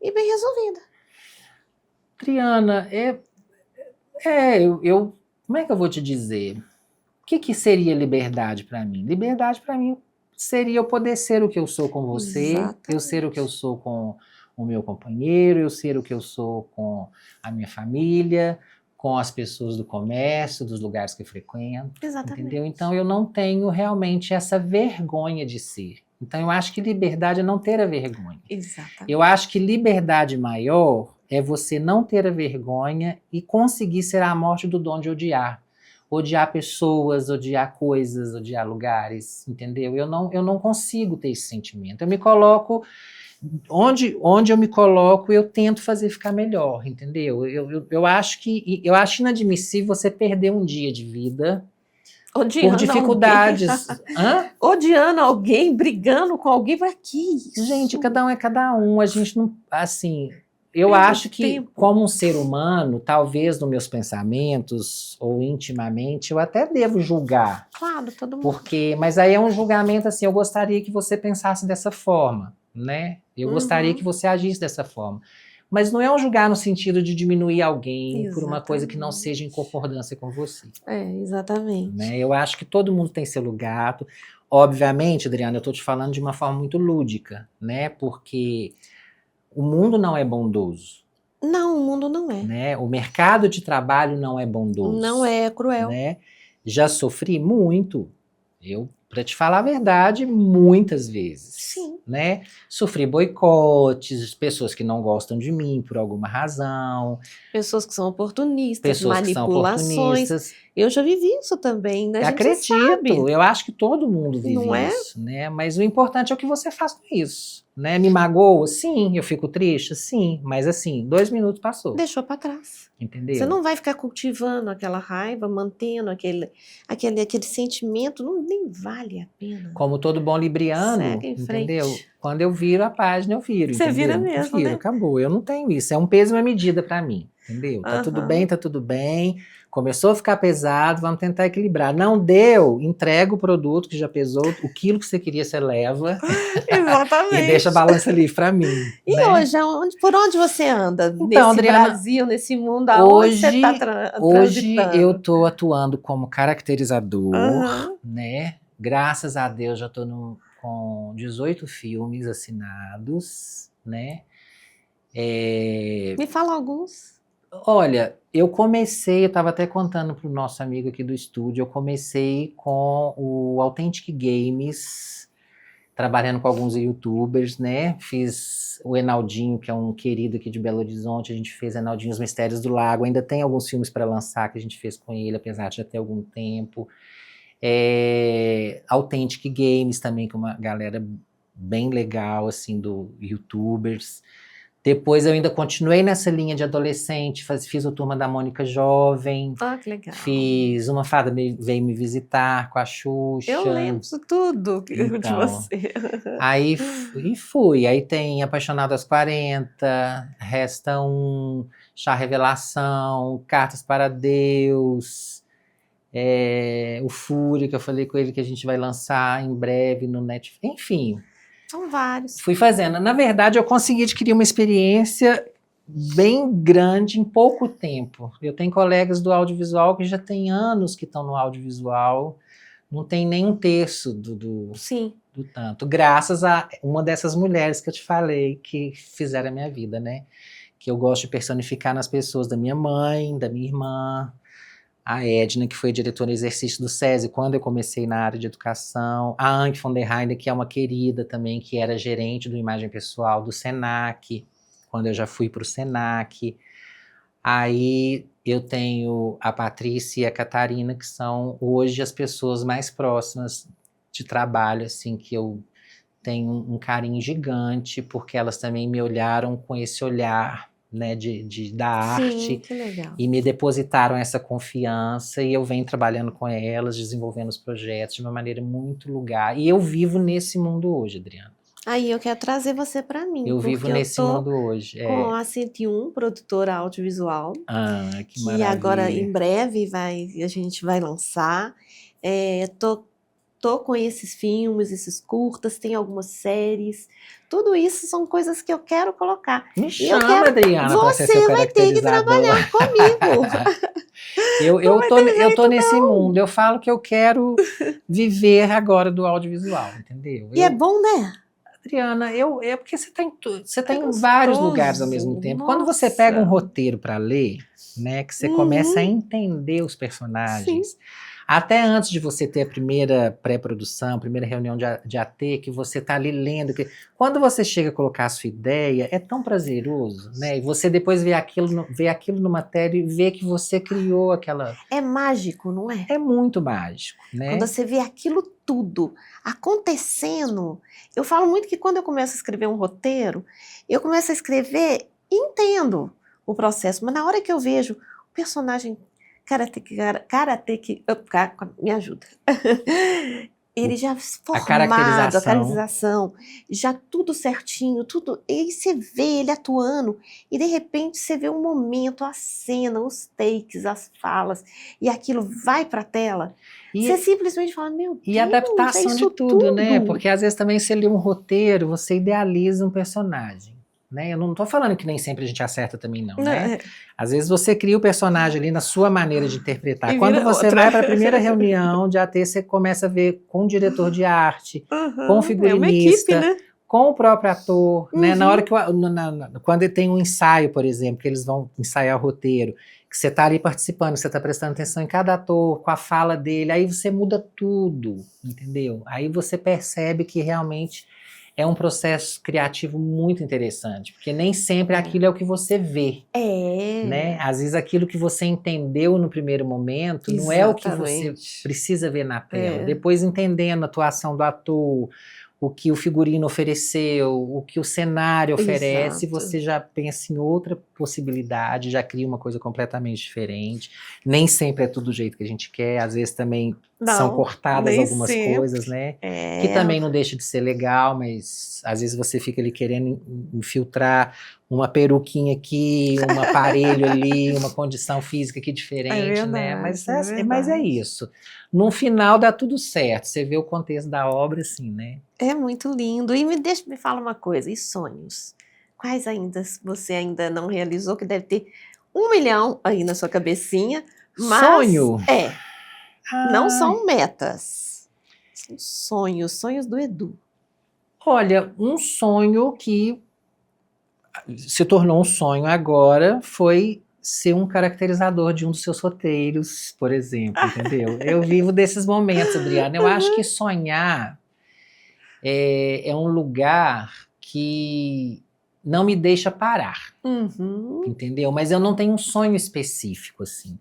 e bem resolvida. Triana, como é que eu vou te dizer? O que seria liberdade para mim? Liberdade para mim seria eu poder ser o que eu sou com você, Exatamente. eu ser o que eu sou com o meu companheiro, eu ser o que eu sou com a minha família, com as pessoas do comércio, dos lugares que eu frequento. Exatamente. Entendeu? Então eu não tenho realmente essa vergonha de ser. Então eu acho que liberdade é não ter a vergonha. Exatamente. Eu acho que liberdade maior é você não ter a vergonha e conseguir ser a morte do dom de odiar. Odiar pessoas, odiar coisas, odiar lugares, entendeu? Eu não consigo ter esse sentimento. Eu me coloco onde eu me coloco, eu tento fazer ficar melhor, entendeu? Eu acho inadmissível você perder um dia de vida Odiando por dificuldades. Hã? Odiando alguém, brigando com alguém, para que isso? Gente, cada um é cada um. A gente não, assim, eu Perda acho de que tempo. como um ser humano, talvez nos meus pensamentos ou intimamente, eu até devo julgar, Claro, todo mundo. porque, mas aí é um julgamento assim, eu gostaria que você pensasse dessa forma, né? Eu gostaria que você agisse dessa forma. Mas não é um julgar no sentido de diminuir alguém por uma coisa que não seja em concordância com você. É, exatamente. Né? Eu acho que todo mundo tem seu lugar. Obviamente, Adriana, eu estou te falando de uma forma muito lúdica, né? Porque o mundo não é bondoso. Não, o mundo não é. Né? O mercado de trabalho não é bondoso. Não é cruel. Né? Já sofri muito. Para te falar a verdade, muitas vezes. Sim. Né? Sofri boicotes, pessoas que não gostam de mim por alguma razão. Pessoas que são oportunistas, Pessoas manipulações. Que são oportunistas. Eu já vivi isso também, né? Acredito, eu acho que todo mundo vive Não é? isso, né? Mas o importante é o que você faz com isso, né? Me magoa? Sim. Eu fico triste? Sim. Mas assim, 2 minutos passou. Deixou para trás. Entendeu? Você não vai ficar cultivando aquela raiva, mantendo aquele sentimento, nem vale a pena. Como todo bom libriano, Segue em entendeu? frente. Quando eu viro a página, eu viro. Você entendeu? vira mesmo, eu viro, né? acabou. Eu não tenho isso. É um peso e uma medida para mim, entendeu? Tá tudo bem, tá tudo bem. Começou a ficar pesado, vamos tentar equilibrar. Não deu, entrega o produto que já pesou, o quilo que você queria, você leva. Exatamente. E deixa a balança livre para mim. E né? hoje, por onde você anda? Então, nesse Adriana, Brasil, nesse mundo, aonde você está Hoje transitando? eu estou atuando como caracterizador, Aham. né? Graças a Deus já estou com 18 filmes assinados, né? Me fala alguns. Olha, eu estava até contando para o nosso amigo aqui do estúdio, eu comecei com o Authentic Games, trabalhando com alguns youtubers, né? Fiz o Enaldinho, que é um querido aqui de Belo Horizonte, a gente fez Enaldinho Os Mistérios do Lago, ainda tem alguns filmes para lançar que a gente fez com ele, apesar de já ter algum tempo. Authentic Games também, com uma galera bem legal, assim, do youtubers. Depois eu ainda continuei nessa linha de adolescente, fiz o Turma da Mônica Jovem. Ah, que legal. Fiz Uma Fada Veio Me Visitar com a Xuxa. Eu lembro isso tudo de você. Aí fui. Aí tem Apaixonado aos 40, Resta Um, Chá Revelação, Cartas para Deus, o Fúria, que eu falei com ele que a gente vai lançar em breve no Netflix. Enfim. São vários. Fui fazendo. Na verdade, eu consegui adquirir uma experiência bem grande em pouco tempo. Eu tenho colegas do audiovisual que já tem anos que estão no audiovisual, não tem nem um terço Sim. do tanto, graças a uma dessas mulheres que eu te falei que fizeram a minha vida, né? Que eu gosto de personificar nas pessoas, da minha mãe, da minha irmã, a Edna, que foi diretora de exercício do SESI quando eu comecei na área de educação, a Anke von der Heide, que é uma querida também, que era gerente do Imagem Pessoal do Senac, quando eu já fui para o Senac. Aí eu tenho a Patrícia e a Catarina, que são hoje as pessoas mais próximas de trabalho, assim, que eu tenho um carinho gigante, porque elas também me olharam com esse olhar, né, da Sim, arte, que legal. e me depositaram essa confiança, e eu venho trabalhando com elas, desenvolvendo os projetos de uma maneira muito lugar. E eu vivo nesse mundo hoje, Adriana. Aí eu quero trazer você para mim, Eu vivo porque eu nesse tô mundo hoje. com a 101, produtora audiovisual, Que que agora em maravilha. breve a gente vai lançar. Tô com esses filmes, esses curtas, tem algumas séries. Tudo isso são coisas que eu quero colocar. Me E eu chama, quero, Adriana, para ser seu você vai ter que caracterizador. trabalhar comigo. Não vai ter Eu tô jeito, nesse não. mundo. Eu falo que eu quero viver agora do audiovisual, entendeu? E é bom, né? Adriana, é porque você tá É em vários lugares ao gostoso. mesmo tempo. Quando você pega um Nossa. roteiro para ler, né, que você começa a entender os Sim. personagens, até antes de você ter a primeira pré-produção, a primeira reunião de AT, que você tá ali lendo, quando você chega a colocar a sua ideia, é tão prazeroso, né? E você depois vê aquilo numa tela e vê que você criou aquela. É mágico, não é? É muito mágico, né? Quando você vê aquilo tudo acontecendo. Eu falo muito que quando eu começo a escrever um roteiro, eu começo a escrever e entendo o processo, mas na hora que eu vejo o personagem me ajuda. Ele já formado, a caracterização, já tudo certinho, tudo. E aí você vê ele atuando, e de repente você vê um momento, a cena, os takes, as falas, e aquilo vai para a tela. Você simplesmente fala, meu Deus, e adaptação é de isso tudo, né? Porque às vezes também você lê um roteiro, você idealiza um personagem. Né? Eu não estou falando que nem sempre a gente acerta também, não, né? Às vezes você cria o personagem ali na sua maneira de interpretar. Quando você vai para a primeira reunião de AT, você começa a ver com o diretor de arte, com o figurinista, é uma equipe, né? com o próprio ator, né? Na hora que quando tem um ensaio, por exemplo, que eles vão ensaiar o roteiro, que você está ali participando, você está prestando atenção em cada ator, com a fala dele, aí você muda tudo, entendeu? Aí você percebe que realmente é um processo criativo muito interessante, porque nem sempre aquilo é o que você vê. Né? Às vezes aquilo que você entendeu no primeiro momento não é o que você precisa ver na tela. Depois, entendendo a atuação do ator, o que o figurino ofereceu, o que o cenário oferece, você já pensa em outra possibilidade, já cria uma coisa completamente diferente. Nem sempre é tudo do jeito que a gente quer, às vezes também são cortadas algumas coisas, né? Que também não deixa de ser legal, mas às vezes você fica ali querendo infiltrar uma peruquinha aqui, um aparelho ali, uma condição física aqui diferente, né? Mas é isso. No final dá tudo certo, você vê o contexto da obra assim, né? É muito lindo. E me fala uma coisa, e sonhos? Quais ainda você ainda não realizou, que deve ter 1 milhão aí na sua cabecinha, mas sonho? Não são metas, são sonhos do Edu. Olha, um sonho que se tornou um sonho agora foi ser um caracterizador de um dos seus roteiros, por exemplo, entendeu? Eu vivo desses momentos, Adriana. Eu acho que sonhar é um lugar que não me deixa parar, entendeu? Mas eu não tenho um sonho específico, assim.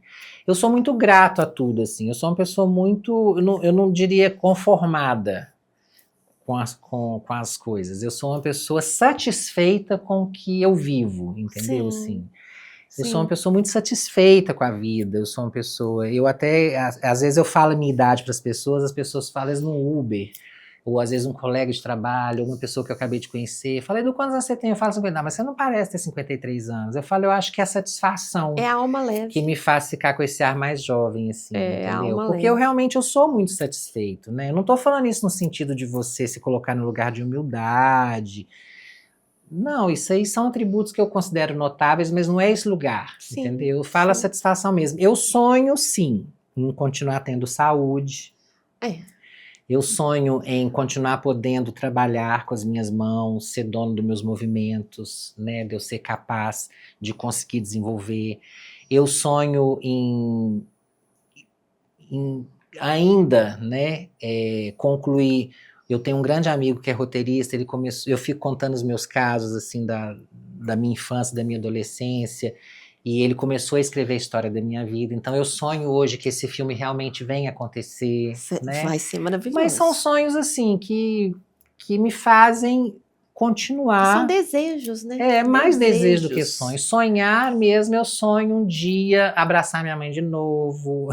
Eu sou muito grato a tudo, assim. Eu sou uma pessoa muito, eu não diria conformada com as coisas. Eu sou uma pessoa satisfeita com o que eu vivo, entendeu? Assim. Eu sou uma pessoa muito satisfeita com a vida. Eu sou uma pessoa. Eu até. Às vezes eu falo a minha idade para as pessoas falam isso no Uber. Ou às vezes um colega de trabalho, ou uma pessoa que eu acabei de conhecer. Falei, do quantos anos você tem? Eu falo 50, mas você não parece ter 53 anos. Eu falo, eu acho que é a satisfação. É a alma leve. Que me faz ficar com esse ar mais jovem, assim, entendeu? Porque leve. eu sou muito satisfeito, né? Eu não tô falando isso no sentido de você se colocar no lugar de humildade. Não, isso aí são atributos que eu considero notáveis, mas não é esse lugar, Sim, entendeu? Fala a sim. satisfação mesmo. Eu sonho, sim, em continuar tendo saúde. É. Eu sonho em continuar podendo trabalhar com as minhas mãos, ser dono dos meus movimentos, né? De eu ser capaz de conseguir desenvolver. Eu sonho em ainda, né, concluir. Eu tenho um grande amigo que é roteirista, ele começou, eu fico contando os meus casos assim da minha infância, da minha adolescência, e ele começou a escrever a história da minha vida. Então eu sonho hoje que esse filme realmente venha acontecer, né? Vai ser Mas são maravilhoso. sonhos assim que me fazem Que são continuar. desejos, né? É mais desejo do que Desejos. sonho. Sonhar mesmo, eu sonho um dia abraçar minha mãe de novo.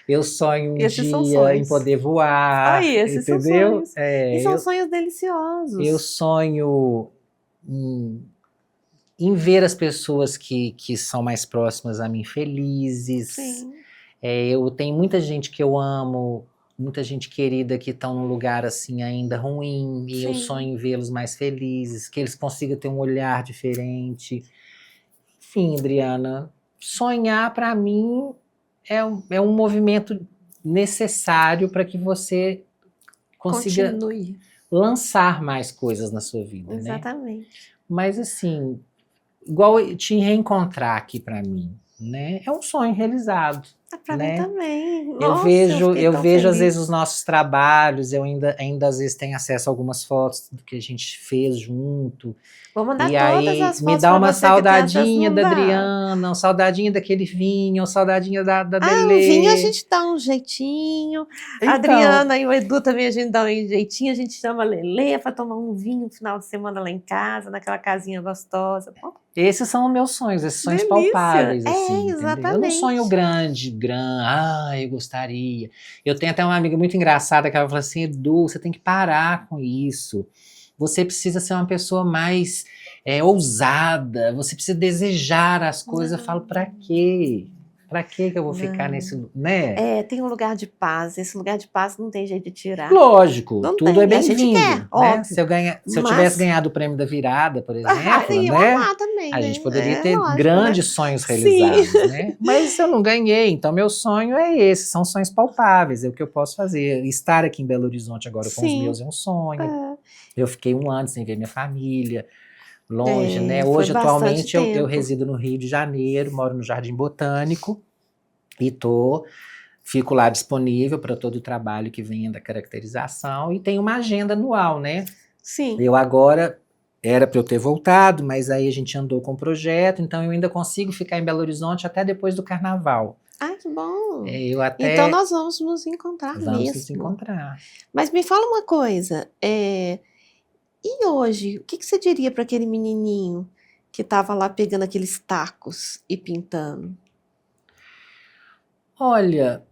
Eu sonho um Esses são dia em sonhos. poder voar, Aí, esses são entendeu? sonhos. E são sonhos Eu deliciosos. sonho em ver as pessoas que são mais próximas a mim felizes. Sim. Eu tenho muita gente que eu amo, muita gente querida que estão num lugar assim ainda ruim, e eu Sim. sonho em vê-los mais felizes, que eles consigam ter um olhar diferente. Enfim, Adriana, sonhar para mim é um movimento necessário para que você consiga Continue. lançar mais coisas na sua vida, né? Exatamente. Mas assim, igual te reencontrar aqui para mim, né? É um sonho realizado, Pra mim né? também. Eu Nossa, eu fiquei eu tão vejo às feliz. vezes os nossos trabalhos, eu ainda às vezes tenho acesso a algumas fotos do que a gente fez junto. Vou mandar E todas aí as me fotos dá pra uma você que tem acesso, saudadinha não da dá? Adriana, uma saudadinha daquele vinho, uma saudadinha da Ah, o vinho a Delê. gente dá um jeitinho. A Então, Adriana e o Edu também a gente dá um jeitinho. A gente chama a Lelê para tomar um vinho no final de semana lá em casa, naquela casinha gostosa. Pô, esses são os meus sonhos, esses sonhos delícia! palpáveis, É, assim, entendeu? Eu não sonho exatamente. grande, eu gostaria. Eu tenho até uma amiga muito engraçada que ela fala assim, Edu, você tem que parar com isso. Você precisa ser uma pessoa mais ousada, você precisa desejar as coisas. Eu falo, pra quê? Pra quê que eu vou ficar Não. nesse, né? Tem um lugar de paz. Esse lugar de paz não tem jeito de tirar. Lógico, Não tudo é tem. A gente bem-vindo, quer, né? óbvio. Se eu tivesse Mas ganhado o prêmio da virada, por exemplo, eu né? amar também, A gente né? poderia É ter lógico, né? grandes sonhos Sim. realizados, né? Mas eu não ganhei, então meu sonho é esse, são sonhos palpáveis, é o que eu posso fazer. Estar aqui em Belo Horizonte agora com os Sim. meus é um sonho. É. Eu fiquei um ano sem ver minha família, longe, né? Foi Hoje, bastante atualmente, eu tempo. resido no Rio de Janeiro, moro no Jardim Botânico e fico lá disponível para todo o trabalho que venha da caracterização e tenho uma agenda anual, né? Sim. Eu agora era para eu ter voltado, mas aí a gente andou com o projeto, então eu ainda consigo ficar em Belo Horizonte até depois do carnaval. Ah, que bom. Eu Então até nós vamos nos encontrar vamos nos mesmo. encontrar. Mas me fala uma coisa, e hoje, o que que você diria para aquele menininho que estava lá pegando aqueles tacos e pintando? Olha,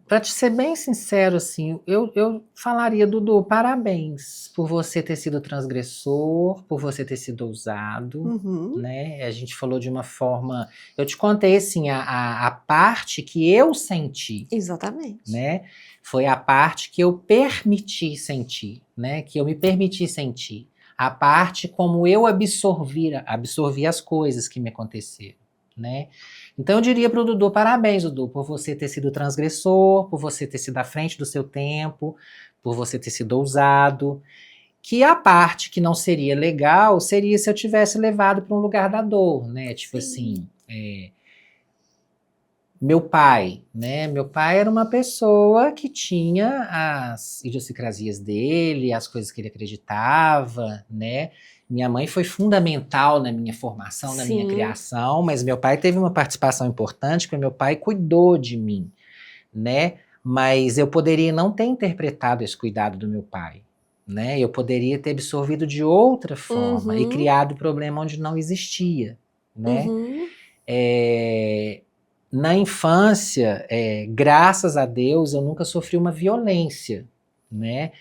para te ser bem sincero, assim, eu falaria, Dudu, parabéns por você ter sido transgressor, por você ter sido ousado, Uhum, né? A gente falou de uma forma. Eu te contei, assim, a parte que eu senti, exatamente. né? Foi a parte que eu permiti sentir, né? Que eu me permiti sentir. A parte como eu absorvi as coisas que me aconteceram, né? Então eu diria para o Dudu, parabéns, Dudu, por você ter sido transgressor, por você ter sido à frente do seu tempo, por você ter sido ousado. Que a parte que não seria legal seria se eu tivesse levado para um lugar da dor, né? Tipo Sim. assim, meu pai, né? Meu pai era uma pessoa que tinha as idiosincrasias dele, as coisas que ele acreditava, né? Minha mãe foi fundamental na minha formação, na minha Sim. criação, mas meu pai teve uma participação importante, porque meu pai cuidou de mim, né? Mas eu poderia não ter interpretado esse cuidado do meu pai, né? Eu poderia ter absorvido de outra forma e Uhum, criado o problema onde não existia, né? uhum. Na infância, graças a Deus, eu nunca sofri uma violência, né?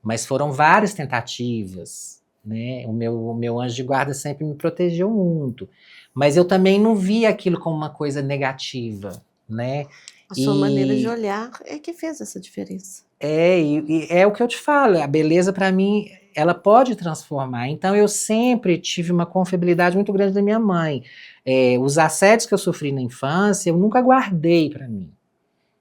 Mas foram várias tentativas, né? O meu anjo de guarda sempre me protegeu muito. Mas eu também não via aquilo como uma coisa negativa, né? A sua maneira de E olhar é que fez essa diferença. e é o que eu te falo, a beleza para mim ela pode transformar. Então, eu sempre tive uma confiabilidade muito grande da minha mãe. Os assédios que eu sofri na infância, eu nunca guardei para mim.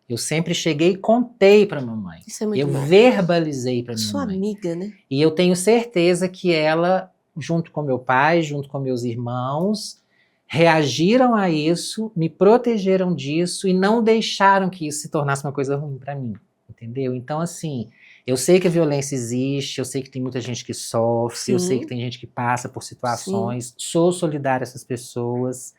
Eu sempre cheguei e contei para mamãe. Isso é muito eu bom. verbalizei para minha Sua mãe. amiga, né? E eu tenho certeza que ela, junto com meu pai, junto com meus irmãos, reagiram a isso, me protegeram disso e não deixaram que isso se tornasse uma coisa ruim para mim, entendeu? Então, assim, eu sei que a violência existe, eu sei que tem muita gente que sofre, Sim. eu sei que tem gente que passa por situações, sou solidária a essas pessoas,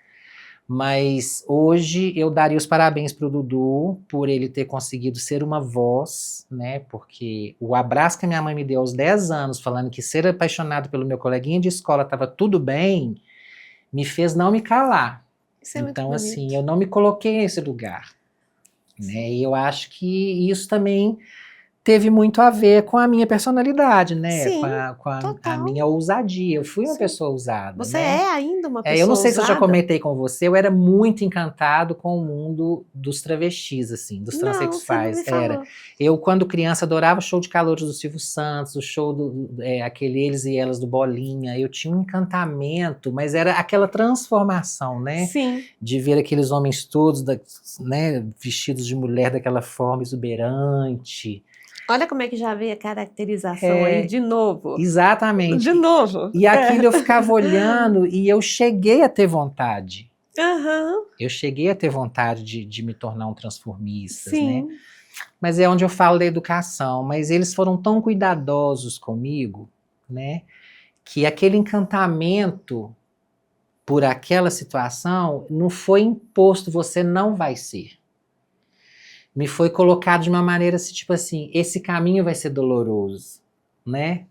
mas hoje eu daria os parabéns pro Dudu por ele ter conseguido ser uma voz, né? Porque o abraço que a minha mãe me deu aos 10 anos, falando que ser apaixonado pelo meu coleguinha de escola estava tudo bem, me fez não me calar. Isso é muito Então, bonito. assim, eu não me coloquei nesse lugar, né? E eu acho que isso também teve muito a ver com a minha personalidade, né? Sim, com a total. minha ousadia. Eu fui uma Sim. pessoa ousada, Você né? é ainda uma pessoa Eu não sei se eu já ousada? comentei com você, eu era muito encantado com o mundo dos travestis, assim, dos transexuais. Não, você não me falou. Eu, quando criança, adorava o show de calouros do Silvio Santos, o show aquele Eles e Elas do Bolinha. Eu tinha um encantamento, mas era aquela transformação, né? Sim. De ver aqueles homens todos, né, vestidos de mulher daquela forma exuberante. Olha como é que já veio a caracterização aí de novo. Exatamente. De novo. E aquilo eu ficava olhando e eu cheguei a ter vontade. Uhum. Eu cheguei a ter vontade de me tornar um transformista, Sim. né? Mas é onde eu falo da educação. Mas eles foram tão cuidadosos comigo, né? Que aquele encantamento por aquela situação não foi imposto, você não vai ser. Me foi colocado de uma maneira assim, tipo assim, esse caminho vai ser doloroso, né?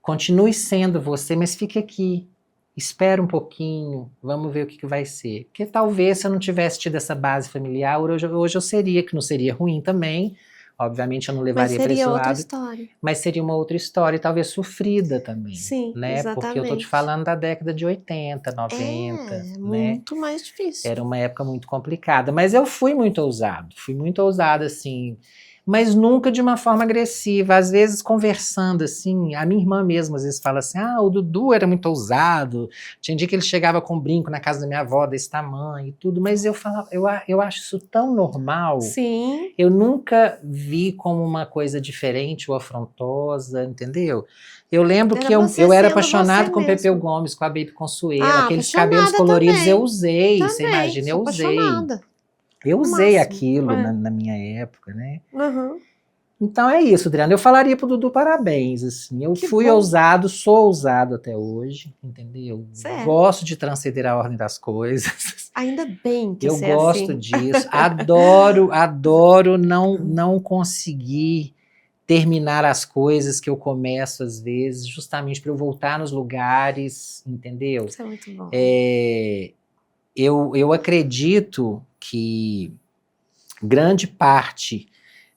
Continue sendo você, mas fique aqui. Espera um pouquinho, vamos ver o que vai ser. Porque talvez se eu não tivesse tido essa base familiar, hoje eu seria, que não seria ruim também. Obviamente eu não levaria para esse lado. Mas seria outra história. Mas seria uma outra história, e talvez sofrida também. Sim, né? exatamente. Porque eu tô te falando da década de 80, 90. É, né? muito mais difícil. Era uma época muito complicada. Mas eu fui muito ousado, assim, mas nunca de uma forma agressiva. Às vezes, conversando, assim, a minha irmã mesmo, às vezes, fala assim, o Dudu era muito ousado, tinha dia que ele chegava com um brinco na casa da minha avó, desse tamanho e tudo, mas eu falava, eu acho isso tão normal. Sim. Eu nunca vi como uma coisa diferente ou afrontosa, entendeu? Eu lembro que eu era apaixonado com Pepeu Gomes, com a Baby Consuelo, aqueles cabelos coloridos também. Eu usei, também, você imagina, eu usei. Apaixonada. Eu usei Máximo, aquilo na minha época, né? Uhum. Então é isso, Adriana. Eu falaria pro Dudu parabéns, assim. Eu Que fui bom. ousado, sou ousado até hoje, entendeu? Certo. Gosto de transcender a ordem das coisas. Ainda bem que eu você gosto é assim. disso. Adoro não conseguir terminar as coisas que eu começo às vezes, justamente para eu voltar nos lugares, entendeu? Isso é muito bom. Eu acredito que grande parte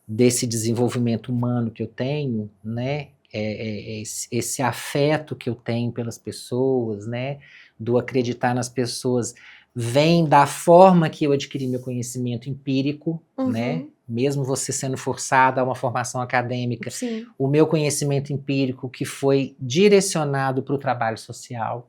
desse desenvolvimento humano que eu tenho, né, esse afeto que eu tenho pelas pessoas, né, do acreditar nas pessoas, vem da forma que eu adquiri meu conhecimento empírico, né, mesmo você sendo forçada a uma formação acadêmica, Sim. o meu conhecimento empírico que foi direcionado para o trabalho social,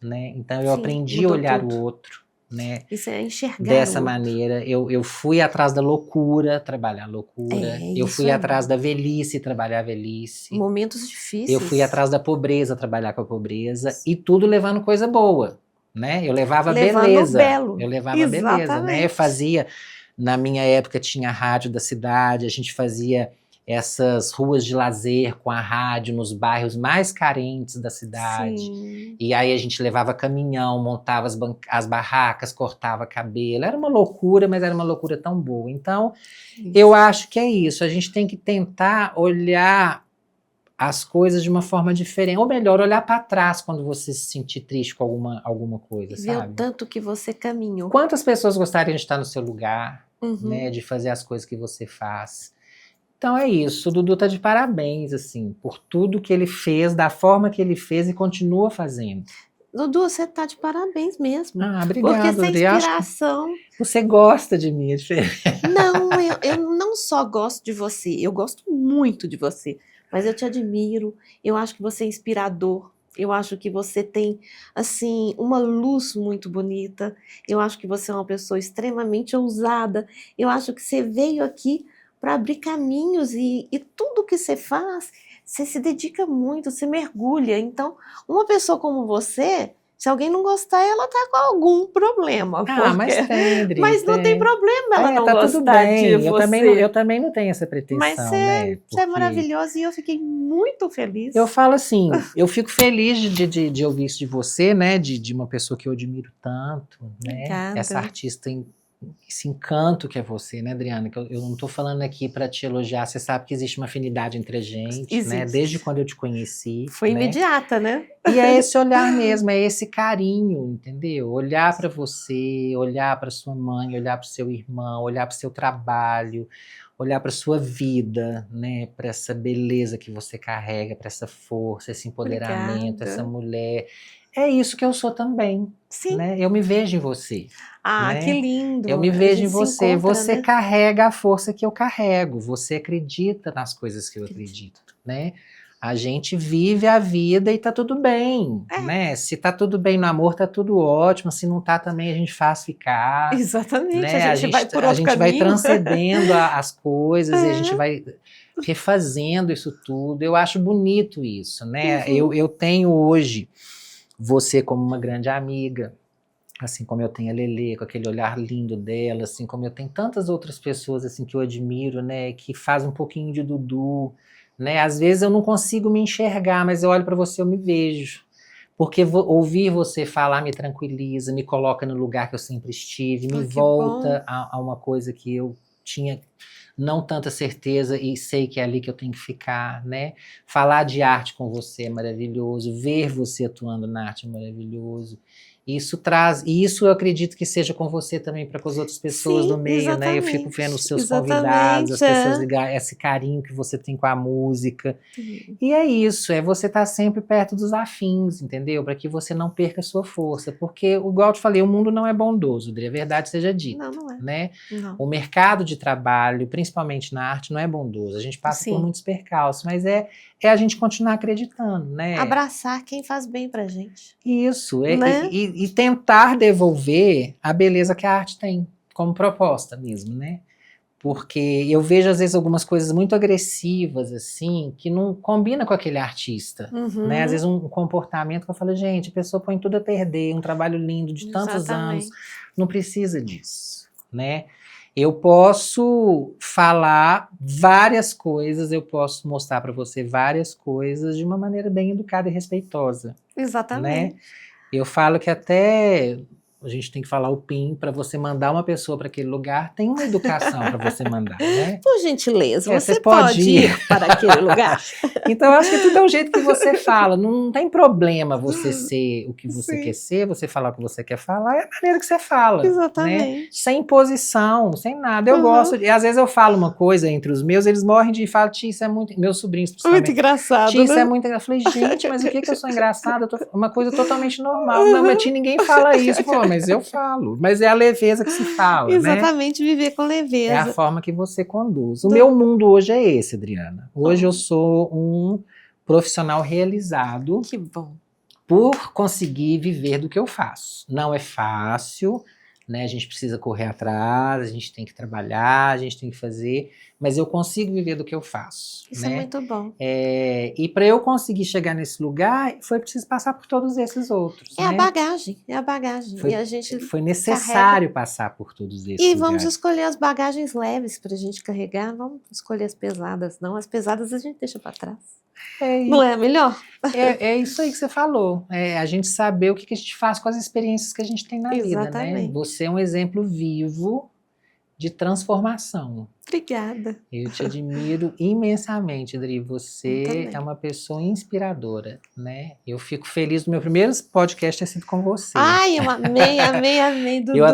né, então eu aprendi a olhar o outro, né? Isso é enxergar dessa maneira. Eu fui atrás da loucura, trabalhar a loucura. Eu fui atrás da velhice, trabalhar a velhice. Momentos difíceis. Eu fui atrás da pobreza, trabalhar com a pobreza. E tudo levando coisa boa, né? Eu levava beleza. Belo. Eu levava beleza, né? Eu fazia, na minha época tinha a rádio da cidade, a gente fazia essas ruas de lazer com a rádio nos bairros mais carentes da cidade. Sim. E aí a gente levava caminhão, montava as barracas, cortava cabelo. Era uma loucura, mas era uma loucura tão boa. Então, eu acho que é isso. A gente tem que tentar olhar as coisas de uma forma diferente. Ou melhor, olhar para trás quando você se sentir triste com alguma coisa, sabe? Ver o tanto que você caminhou. Quantas pessoas gostariam de estar no seu lugar, né? De fazer as coisas que você faz. Então é isso, o Dudu tá de parabéns, assim, por tudo que ele fez, da forma que ele fez e continua fazendo. Dudu, você tá de parabéns mesmo. Obrigado, porque essa inspiração... Você gosta de mim, é diferente. Não, eu não só gosto de você, eu gosto muito de você. mas eu te admiro, eu acho que você é inspirador, eu acho que você tem, assim, uma luz muito bonita, eu acho que você é uma pessoa extremamente ousada, eu acho que você veio aqui para abrir caminhos e tudo que você faz, você se dedica muito, você mergulha. Então, uma pessoa como você, se alguém não gostar, ela tá com algum problema, Ah, mas porque... tem, Dri, Mas não tem tem. problema ela É, não tá tudo gostar de bem. Eu você. também não tenho essa Mas pretensão, você, né? você é Porque maravilhosa e eu fiquei muito eu feliz. falo assim, eu fico feliz de ouvir isso de você, né? De uma pessoa que eu admiro tanto, né? Essa Obrigada. artista, esse encanto que é você, né, Adriana? Que eu não tô falando aqui para te elogiar, você sabe que existe uma afinidade entre a gente, né? Desde Existe. quando eu te conheci, Foi né? imediata, né? E é esse olhar mesmo, é esse carinho, entendeu? Olhar para você, olhar para sua mãe, olhar para o seu irmão, olhar para o seu trabalho, olhar para sua vida, né? Para essa beleza que você carrega, para essa força, esse empoderamento, essa Obrigada. mulher. É isso que eu sou também, Sim. né? Eu me vejo em você, Ah, que né? Eu lindo. me A vejo em gente se você. encontra, Você né? carrega a força que eu carrego. Você acredita nas coisas que eu acredito, né? A gente vive a vida e tá tudo bem, É, né? Se tá tudo bem no amor, tá tudo ótimo. Se não tá também, a gente faz ficar, exatamente. A né? gente vai por A outro gente vai caminho. transcendendo as coisas e a gente É. vai refazendo isso tudo. Eu acho bonito isso, né? Uhum. Eu tenho hoje você como uma grande amiga, assim como eu tenho a Lelê, com aquele olhar lindo dela, assim como eu tenho tantas outras pessoas assim que eu admiro, né, que fazem um pouquinho de Dudu, né? Às vezes eu não consigo me enxergar, mas eu olho para você, eu me vejo. Porque ouvir você falar me tranquiliza, me coloca no lugar que eu sempre estive, me Ah, que bom. volta a uma coisa que eu tinha não tanta certeza e sei que é ali que eu tenho que ficar, né? Falar de arte com você é maravilhoso, ver você atuando na arte é maravilhoso. Isso traz, e isso eu acredito que seja com você também para com as outras pessoas do Sim, meio, né? Eu fico vendo os exatamente. seus convidados, as Exatamente. pessoas É. ligar, esse carinho que você tem com a música. Sim. E é isso, é você estar sempre perto dos afins, entendeu? Para que você não perca a sua força. Porque, igual eu te falei, o mundo não é bondoso, Dri, a verdade seja dita, Não, não é. né? Não. O mercado de trabalho, principalmente na arte, não é bondoso. A gente passa por Sim. muitos percalços, mas é a gente continuar acreditando, né? Abraçar quem faz bem pra gente, Isso, né? e tentar devolver a beleza que a arte tem, como proposta mesmo, né? Porque eu vejo, às vezes, algumas coisas muito agressivas, assim, que não combina com aquele artista, né? Às vezes Uhum. um comportamento que eu falo, gente, a pessoa põe tudo a perder, um trabalho lindo de tantos anos, Exatamente. não precisa disso, né? Eu posso falar várias coisas, eu posso mostrar para você várias coisas de uma maneira bem educada e respeitosa, né? Exatamente. Eu falo que até a gente tem que falar o PIN para você mandar uma pessoa para aquele lugar, tem uma educação para você mandar, né? Por gentileza, Você você pode pode ir. ir para aquele lugar? Então, eu acho que tudo é o jeito que você fala. Não tem problema você ser o que você quer Sim, ser, você falar o que você quer falar, é a maneira que você fala, né? exatamente. Sem imposição, sem nada. Eu gosto, Uhum. e às vezes eu falo uma coisa entre os meus, eles morrem de falar, tia, isso é muito. Meus sobrinhos, Muito principalmente. engraçado, Tia, isso é né? muito engraçado. Eu falei, gente, mas o que que eu sou engraçada? Uma coisa totalmente normal. Não, mas Uhum. tia, ninguém fala isso. Pô, mas eu falo. Mas é a leveza que se fala, né? Exatamente, viver com É a leveza. forma que você conduz. O Do... meu mundo hoje é esse, Adriana. Hoje eu Oh, sou um profissional realizado que bom. por conseguir viver do que eu faço. Não é fácil, né? A gente precisa correr atrás, a gente tem que trabalhar, a gente tem que fazer, mas eu consigo viver do que eu faço, Isso é né? muito bom. E para eu conseguir chegar nesse lugar, foi preciso passar por todos esses outros, É a né? bagagem, é a bagagem. E Foi, a gente foi carrega. necessário passar por todos esses E vamos lugares. escolher as bagagens leves para a gente carregar. Vamos escolher as pesadas, não. As pesadas a gente deixa para trás. É, Não é melhor? é isso aí que você falou. É a gente saber o que que a gente faz com as experiências que a gente tem na vida, né? Exatamente. Você é um exemplo vivo de transformação. Obrigada. Eu te admiro imensamente, Adri. Eu Você é também. uma pessoa inspiradora, né? Eu fico feliz do meu primeiro podcast ter sido com você. Ai, eu amei, amei, amei, Eu Dudu.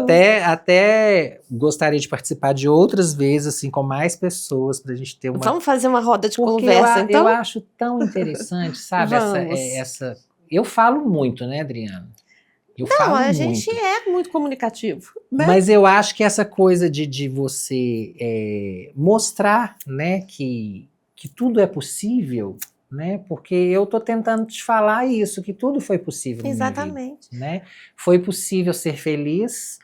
até gostaria de participar de outras vezes, assim, com mais pessoas, para a gente ter uma. Vamos fazer uma roda de Porque conversa, eu então? acho tão interessante, sabe? Vamos. Essa. Eu falo muito, né, Adriana? Eu Não, falo a gente muito. é muito comunicativo, né? Mas eu acho que essa coisa de você mostrar, né, que tudo é possível, né? Porque eu tô tentando te falar isso, que tudo foi possível na minha vida, Exatamente. né? Foi possível ser feliz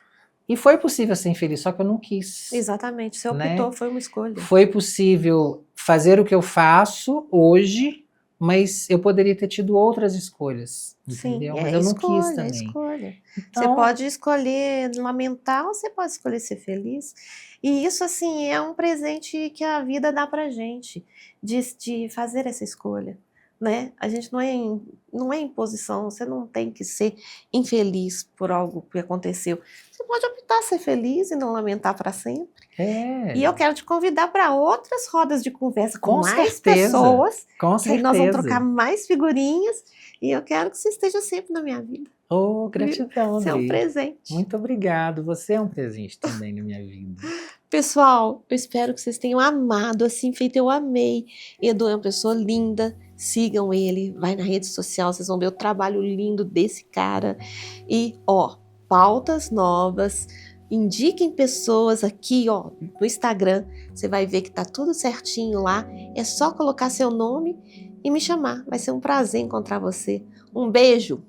e foi possível ser infeliz, só que eu não quis, Exatamente. Você né? optou, foi uma escolha. Foi possível fazer o que eu faço hoje, mas eu poderia ter tido outras escolhas, entendeu? Sim, Mas é eu não quis escolha, é também. escolha. Você Então, pode escolher lamentar ou você pode escolher ser feliz. E isso, assim, é um presente que a vida dá pra gente, de fazer essa escolha, né? A gente não é imposição, você não tem que ser infeliz por algo que aconteceu. Você pode optar ser feliz e não lamentar para sempre. E eu quero te convidar para outras rodas de conversa com com mais certeza, pessoas, com que aí nós vamos certeza. trocar mais figurinhas. E eu quero que você esteja sempre na minha vida. Oh, gratidão, Você é um Adri. presente. Muito obrigado. Você é um presente também na minha vida. Pessoal, eu espero que vocês tenham amado, assim feito eu amei. Edu é uma pessoa linda, sigam ele, vai na rede social, vocês vão ver o trabalho lindo desse cara. E, ó, pautas novas, indiquem pessoas aqui, ó, no Instagram, você vai ver que tá tudo certinho lá. É só colocar seu nome e me chamar, vai ser um prazer encontrar você. Um beijo!